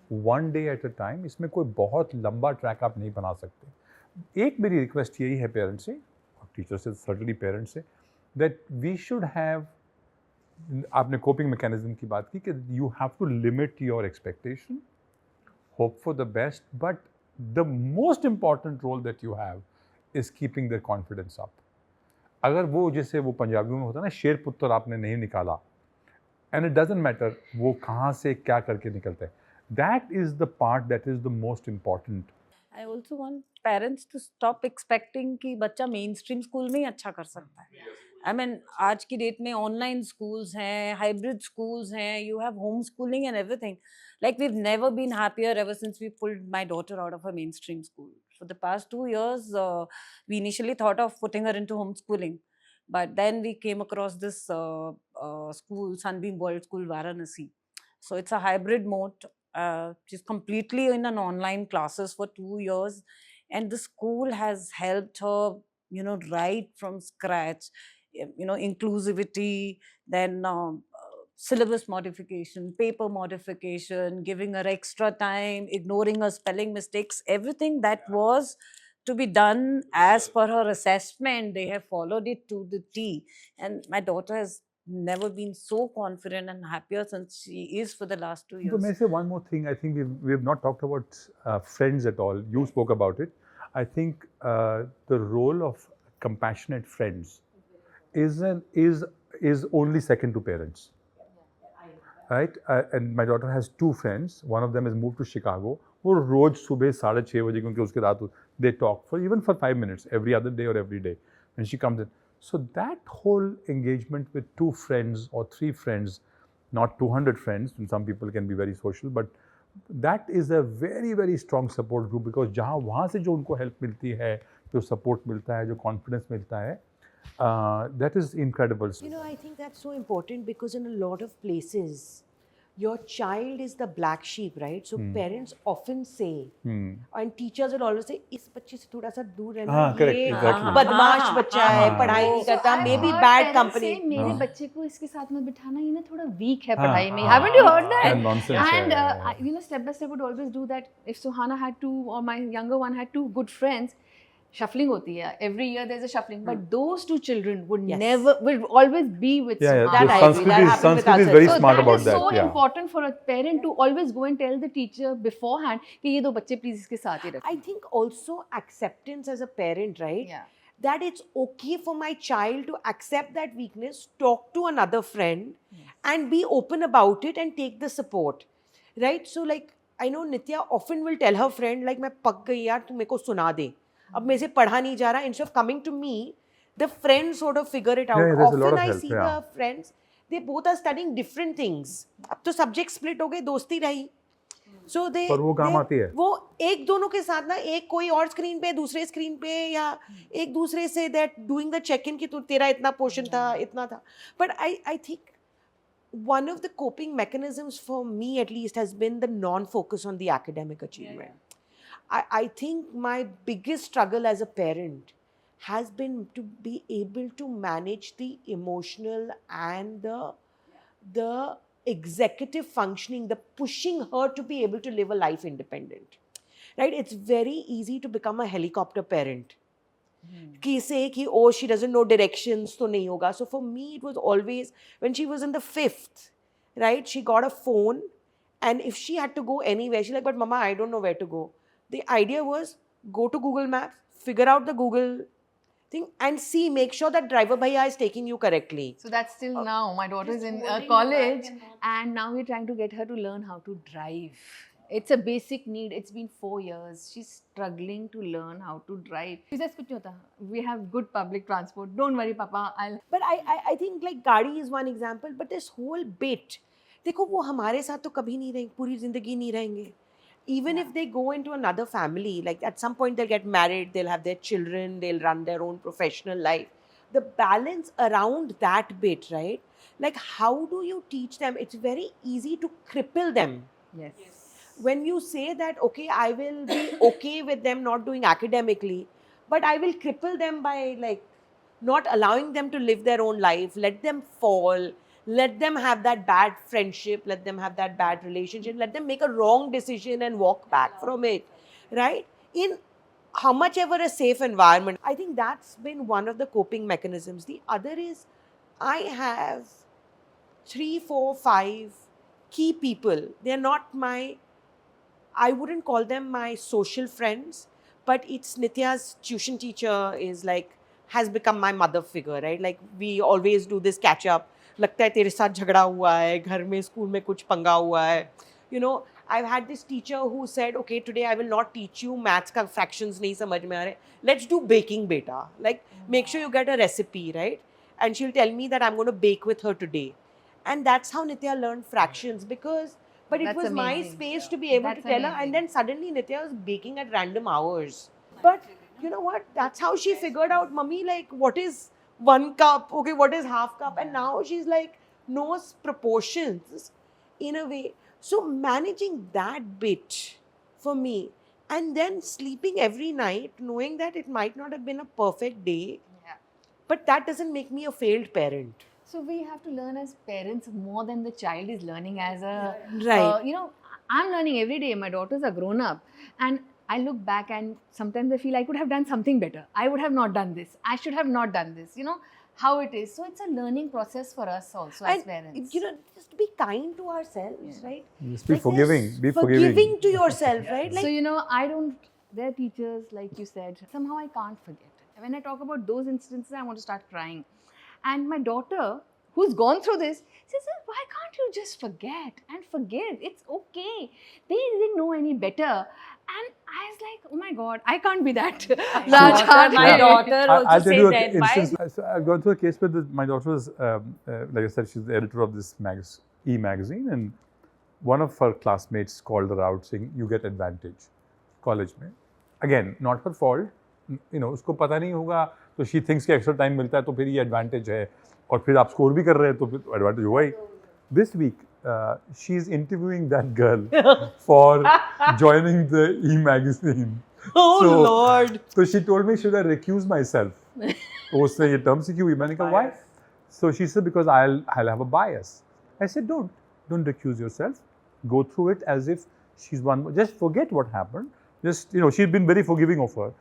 [SPEAKER 1] one day at a time. इसमें कोई बहुत लंबा ट्रैक आप नहीं बना सकते. एक मेरी रिक्वेस्ट यही है पेरेंट्स से और टीचर से, सर्टनली पेरेंट्स से, that we should have, आपने कोपिंग मैकेनिज्म की बात की कि you have to limit your expectation, hope for the best, but the most important role that you have is keeping their confidence up. अगर वो जैसे वो पंजाबियों में होता है ना, शेर पुत्र आपने नहीं निकाला, and it doesn't matter वो कहाँ से क्या करके निकलता है, that is the part that is the most important.
[SPEAKER 2] I also want parents to stop expecting कि बच्चा mainstream school में ही अच्छा कर सकता है. I mean, आज की डेट में online schools हैं, hybrid schools हैं, you have homeschooling and everything. Like we've never been happier ever since we pulled my daughter out of a mainstream school. For the past 2 years, we initially thought of putting her into homeschooling. But then we came across this school, Sunbeam World School, Varanasi. So it's a hybrid mode. She's completely in an online classes for 2 years. And the school has helped her, right from scratch, inclusivity, then syllabus modification, paper modification, giving her extra time, ignoring her spelling mistakes, everything that was to be done as per her assessment, they have followed it to the T. And my daughter has never been so confident and happier since she is for the last 2 years.
[SPEAKER 1] So may I say one more thing? I think we have not talked about friends at all. You spoke about it. I think the role of compassionate friends is only second to parents. Right? And my daughter has 2 friends. One of them has moved to Chicago. वो रोज सुबह 6:30 बजे, क्योंकि उसके रात they talk for 5 minutes every other day or every day when she comes in. So that whole engagement with 2 friends or 3 friends, not 200 friends, and some people can be very social, but that is a very very strong support group, because जहाँ वहाँ से जो उनको help मिलती है, जो support मिलता है, जो confidence मिलता है, that is incredible.
[SPEAKER 4] I think that's so important, because in a lot of places, your child is the black sheep, right? So parents often say, and teachers will always say, इस बच्चे से थोड़ा सा दूर रहना, ये बदमाश बच्चा है, पढ़ाई नहीं करता, maybe bad company.
[SPEAKER 5] मेरे बच्चे को इसके साथ में बिठाना, ये ना थोड़ा weak है पढ़ाई में. Haven't you heard that? And step by step would always do that. If Suhana had 2, or my younger one had 2 good friends, shuffling hoti hai. Every year there's a shuffling, but those 2 children would will always be with
[SPEAKER 1] that. Sanskrit is very smart about that.
[SPEAKER 5] So that is so important for a parent to always go and tell the teacher beforehand कि ये 2 बच्चे please इसके साथ ही रखें.
[SPEAKER 4] I think also acceptance as a parent, right?
[SPEAKER 5] Yeah.
[SPEAKER 4] That it's okay for my child to accept that weakness, talk to another friend, and be open about it and take the support, right? So like I know Nitya often will tell her friend like मैं पक गई यार, तू मेरे को सुना दे. अब मेरे से पढ़ा नहीं जा रहा. Instead of coming to me, the friends sort of figure it out. Often I see the friends, they both are studying different things. अब तो subject split हो गए, दोस्ती रही. So
[SPEAKER 1] पर वो काम आती है.
[SPEAKER 4] वो एक दोनों के साथ ना, एक कोई और स्क्रीन पे, दूसरे स्क्रीन पे, या एक दूसरे से that doing the check-in कि तू तेरा इतना पोर्शन था, इतना था. But I think one of the coping mechanisms for me at least has been the non-focus on the academic achievement. I think my biggest struggle as a parent has been to be able to manage the emotional and the executive functioning, the pushing her to be able to live a life independent. Right? It's very easy to become a helicopter parent. कि say कि oh, she doesn't know directions, तो नहीं होगा. So for me it was always, when she was in the 5th, right, she got a phone, and if she had to go anywhere, she's like, but mama, I don't know where to go. The idea was, go to Google Maps, figure out the Google thing, and see, make sure that driver bhaiya is taking you correctly.
[SPEAKER 5] So that's still now. My daughter is in college, and now we're trying to get her to learn how to drive. It's a basic need. It's been 4 years. She's struggling to learn how to drive. She says, "Kuch nahi hota. We have good public transport. Don't worry, Papa. I'll."
[SPEAKER 4] But I think like गाड़ी is one example, but this whole bit, देखो वो हमारे साथ तो कभी नहीं रहेंगे, पूरी जिंदगी नहीं रहेंगे. Even if they go into another family, like at some point they'll get married, they'll have their children, they'll run their own professional life. The balance around that bit, right? Like how do you teach them? It's very easy to cripple them.
[SPEAKER 5] Yes.
[SPEAKER 4] When you say that, okay, I will be okay with them not doing academically, but I will cripple them by like not allowing them to live their own life, let them fall, let them have that bad friendship, let them have that bad relationship, let them make a wrong decision and walk back from it, right? In how much ever a safe environment. I think that's been one of the coping mechanisms. The other is I have 3, 4, 5 key people. They're not I wouldn't call them my social friends, but it's Nitya's tuition teacher is like, has become my mother figure, right? Like we always do this catch up. लगता है तेरे साथ झगड़ा हुआ है, घर में school में कुछ पंगा हुआ है. You know, I've had this teacher who said, okay, today I will not teach you maths का fractions नहीं समझ में आ रहे. Let's do baking, beta. Like make sure you get a recipe, right? And she'll tell me that I'm going to bake with her today. And that's how Nitya learned fractions because. But it
[SPEAKER 5] That's
[SPEAKER 4] was my
[SPEAKER 5] amazing.
[SPEAKER 4] space to be able
[SPEAKER 5] That's
[SPEAKER 4] to tell her,
[SPEAKER 5] amazing.
[SPEAKER 4] and then suddenly Nitya was baking at random hours. But you know what? That's how she figured out, Mummy, like what is 1 cup? Okay, what is half cup? And now she's like knows proportions in a way. So managing that bit for me, and then sleeping every night, knowing that it might not have been a perfect day,
[SPEAKER 5] Yeah.
[SPEAKER 4] but that doesn't make me a failed parent.
[SPEAKER 5] So we have to learn as parents more than the child is learning as a
[SPEAKER 4] Right.
[SPEAKER 5] you know, I'm learning every day. My daughters are grown up, and I look back and sometimes I feel I could have done something better. I would have not done this. I should have not done this. You know how it is. So it's a learning process for us also as parents.
[SPEAKER 4] You know, just be kind to ourselves, right?
[SPEAKER 1] Just be
[SPEAKER 4] Like,
[SPEAKER 1] forgiving. Be forgiving.
[SPEAKER 4] Forgiving to yourself, right? Like,
[SPEAKER 5] So, you know, I don't, they're teachers, like you said, somehow I can't forget. When I talk about those instances, I want to start crying. And my daughter, who's gone through this, says, why can't you just forget and forgive? It's okay. They didn't know any better. And I was like, oh my God, I can't be that large heart.
[SPEAKER 2] My daughter also
[SPEAKER 1] I'll tell you
[SPEAKER 2] said
[SPEAKER 1] an
[SPEAKER 2] that.
[SPEAKER 1] instance. So I've gone through a case where my daughter was, like I said, she's the editor of this e-magazine, and one of her classmates called her out saying, "You get advantage, college में." Again, not her fault. You know, उसको पता नहीं होगा, तो she thinks कि extra time मिलता है, तो फिर ये advantage है, और फिर आप score भी कर रहे हैं, तो फिर advantage हुआ ही. This week, she's interviewing that girl for joining the e-magazine.
[SPEAKER 4] oh Lord.
[SPEAKER 1] So she told me, should I recuse myself? तो उसने ये term सीखी हुई. मैंने कहा, why? So she said, because I'll have a bias. I said, don't recuse yourself. Go through it as if she's one. Just forget what happened. Just, you know, she's been very forgiving of her.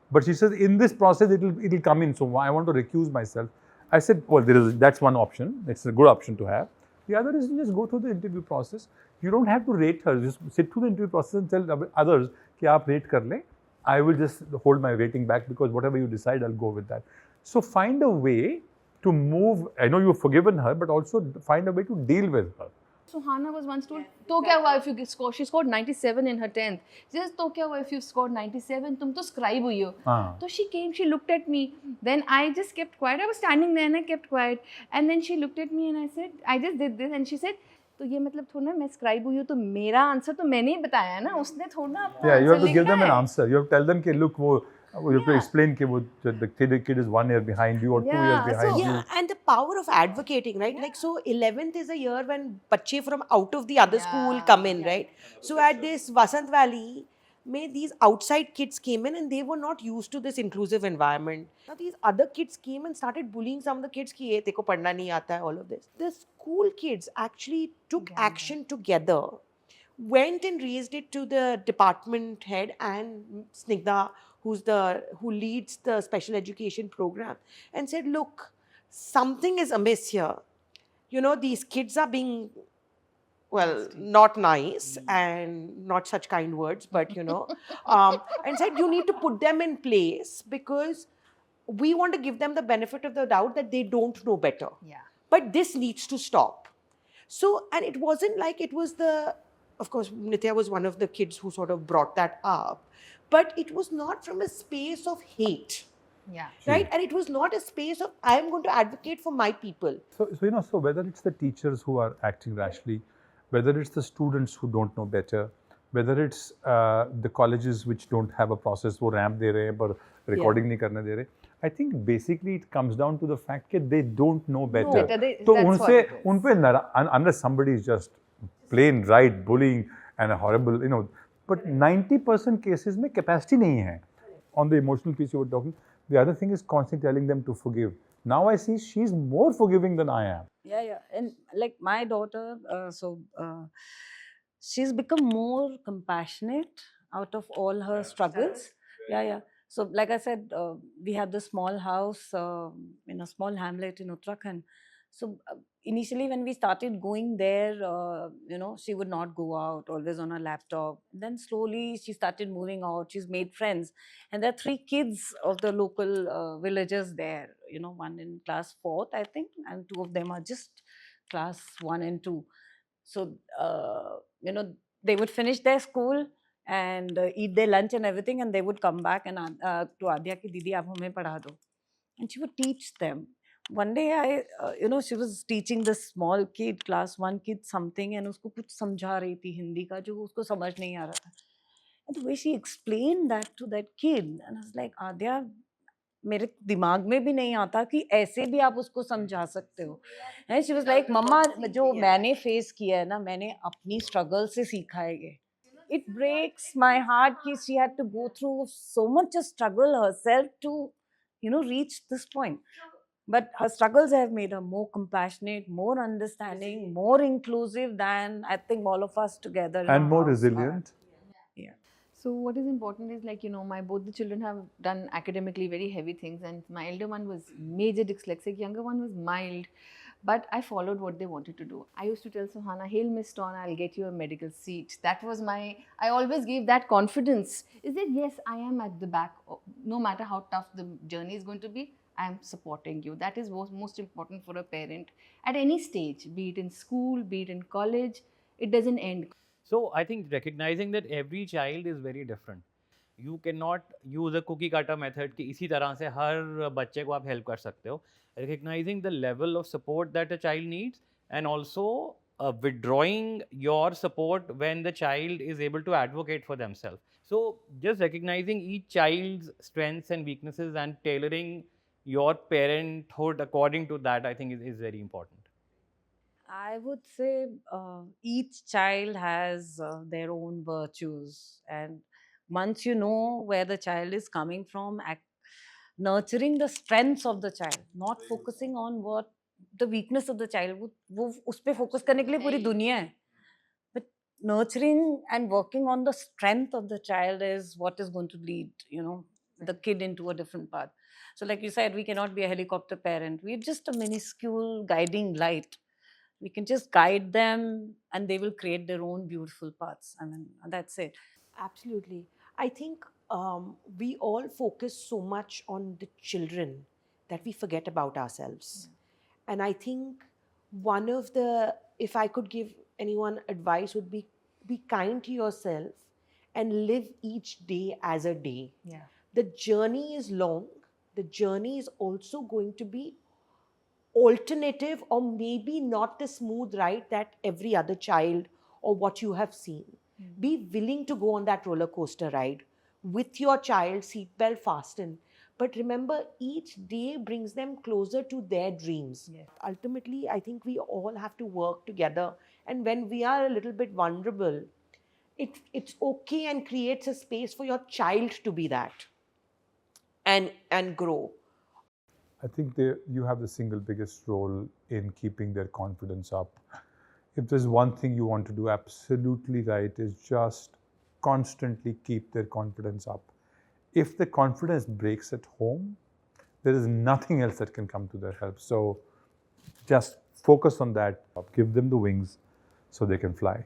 [SPEAKER 1] But she says, in this process, it'll come in. So I want to recuse myself. I said, well, that's one option. It's a good option to have. The other is just go through the interview process. You don't have to rate her. Just sit through the interview process and tell others कि आप rate कर लें. I will just hold my rating back because whatever you decide, I'll go with that. So find a way to move. I know you've forgiven her, but also find a way to deal with her.
[SPEAKER 5] So Hannah was once told, तो क्या हुआ if you score? She scored 97 in her 10th. She says, तो क्या हुआ if you scored 97? तुम तो scribe हुई हो. So she came, she looked at me. Then I just kept quiet. I was standing there and I kept quiet. And then she looked at me and I said, I just did this. And she said, तो ये मतलब थोड़ा ना मैं scribe हुई हूँ तो मेरा आंसर तो मैंने ही बताया ना उसने थोड़ा अपना
[SPEAKER 1] Yeah, you have to
[SPEAKER 5] answer
[SPEAKER 1] give
[SPEAKER 5] लिखा
[SPEAKER 1] them an
[SPEAKER 5] है.
[SPEAKER 1] answer. You have to tell them कि look वो you have to explain कि वो the kid is 1 year behind you or 2 years behind you.
[SPEAKER 4] Yeah, and the power of advocating, right? Like, so 11th is a year when bachche from out of the other school come in, right? So at this Vasant Valley, these outside kids came in and they were not used to this inclusive environment. Now these other kids came and started bullying some of the kids कि ये तेको पढ़ना नहीं आता है, all of this. The school kids actually took action together, went and raised it to the department head and Snigdha, who leads the special education program, and said, look, something is amiss here. You know, these kids are being, well, not nice and not such kind words, but you know, and said you need to put them in place because we want to give them the benefit of the doubt that they don't know better.
[SPEAKER 5] Yeah.
[SPEAKER 4] But this needs to stop. So, and it wasn't like it was the of course, Nitya was one of the kids who sort of brought that up. But it was not from a space of hate,
[SPEAKER 5] Yeah.
[SPEAKER 4] right? And it was not a space of, I am going to advocate for my people.
[SPEAKER 1] So whether it's the teachers who are acting rashly, whether it's the students who don't know better, whether it's the colleges which don't have a process, वो ramp दे रहे हैं पर recording नहीं करने दे रहे, I think basically it comes down to the fact that they don't know better. तो उनसे उन पे unless somebody is just plain right bullying and a horrible, but 90% cases में capacity नहीं है. On the emotional piece you were talking, the other thing is constantly telling them to forgive. Now I see she's more forgiving than I am.
[SPEAKER 2] Yeah. And like my daughter, she's become more compassionate out of all her struggles. Yeah. So like I said, we have this small house in a small hamlet in Uttarakhand. So initially when we started going there, she would not go out, always on her laptop. Then slowly she started moving out. She's made friends. And there are 3 kids of the local villagers there, one in class 4th, I think, and 2 of them are just class 1 and 2. So, they would finish their school and eat their lunch and everything, and they would come back and to Adya ki didi, aap hame padha do. And she would teach them. One day, she was teaching this small kid, class 1 kid, something, and usko kuch samjha rahi thi Hindi ka, jo usko samajh nahi aa raha tha. And the way she explained that to that kid, and I was like, Adya, मेरे दिमाग में भी नहीं आता कि ऐसे भी आप उसको समझा सकते हो. And she was like, मम्मा जो मैंने फेस किया है ना, मैंने अपनी स्ट्रगल से सीखा है ये. It breaks my heart कि she had to go through so much a struggle herself to, reach this point. But her struggles have made her more compassionate, more understanding, more inclusive than I think all of us together.
[SPEAKER 1] And more resilient.
[SPEAKER 2] Yeah.
[SPEAKER 5] So what is important is both the children have done academically very heavy things, and my elder one was major dyslexic, younger one was mild, but I followed what they wanted to do. I used to tell Suhana, hail Miss Dawn, I'll get you a medical seat. That was I always gave that confidence. Is that yes, I am at the back, no matter how tough the journey is going to be, I am supporting you. That is most important for a parent at any stage, be it in school, be it in college, it doesn't end.
[SPEAKER 3] So I think recognizing that every child is very different. You cannot use a cookie cutter method कि इसी तरह से हर बच्चे को आप help कर सकते हो. Recognizing the level of support that a child needs, and also withdrawing your support when the child is able to advocate for themselves. So just recognizing each child's strengths and weaknesses and tailoring your parenthood according to that, I think is very important.
[SPEAKER 2] I would say each child has their own virtues, and once you know where the child is coming from, nurturing the strengths of the child, not focusing on what the weakness of the child, वो उस पे focus करने के लिए पूरी दुनिया है. But nurturing and working on the strength of the child is what is going to lead, the kid into a different path. So like you said, we cannot be a helicopter parent. We're just a minuscule guiding light. We can just guide them and they will create their own beautiful paths. I mean, that's it.
[SPEAKER 4] Absolutely. I think we all focus so much on the children that we forget about ourselves. Yeah. And I think one of the, if I could give anyone advice, would be kind to yourself and live each day as a day.
[SPEAKER 5] Yeah.
[SPEAKER 4] The journey is long. The journey is also going to be alternative, or maybe not the smooth ride that every other child or what you have seen. Be willing to go on that roller coaster ride with your child, seatbelt fastened. But remember, each day brings them closer to their dreams.
[SPEAKER 5] Yes.
[SPEAKER 4] Ultimately, I think we all have to work together. And when we are a little bit vulnerable, it's okay and creates a space for your child to be that and grow.
[SPEAKER 1] I think you have the single biggest role in keeping their confidence up. If there's one thing you want to do absolutely right, is just constantly keep their confidence up. If the confidence breaks at home, there is nothing else that can come to their help. So just focus on that. Give them the wings so they can fly.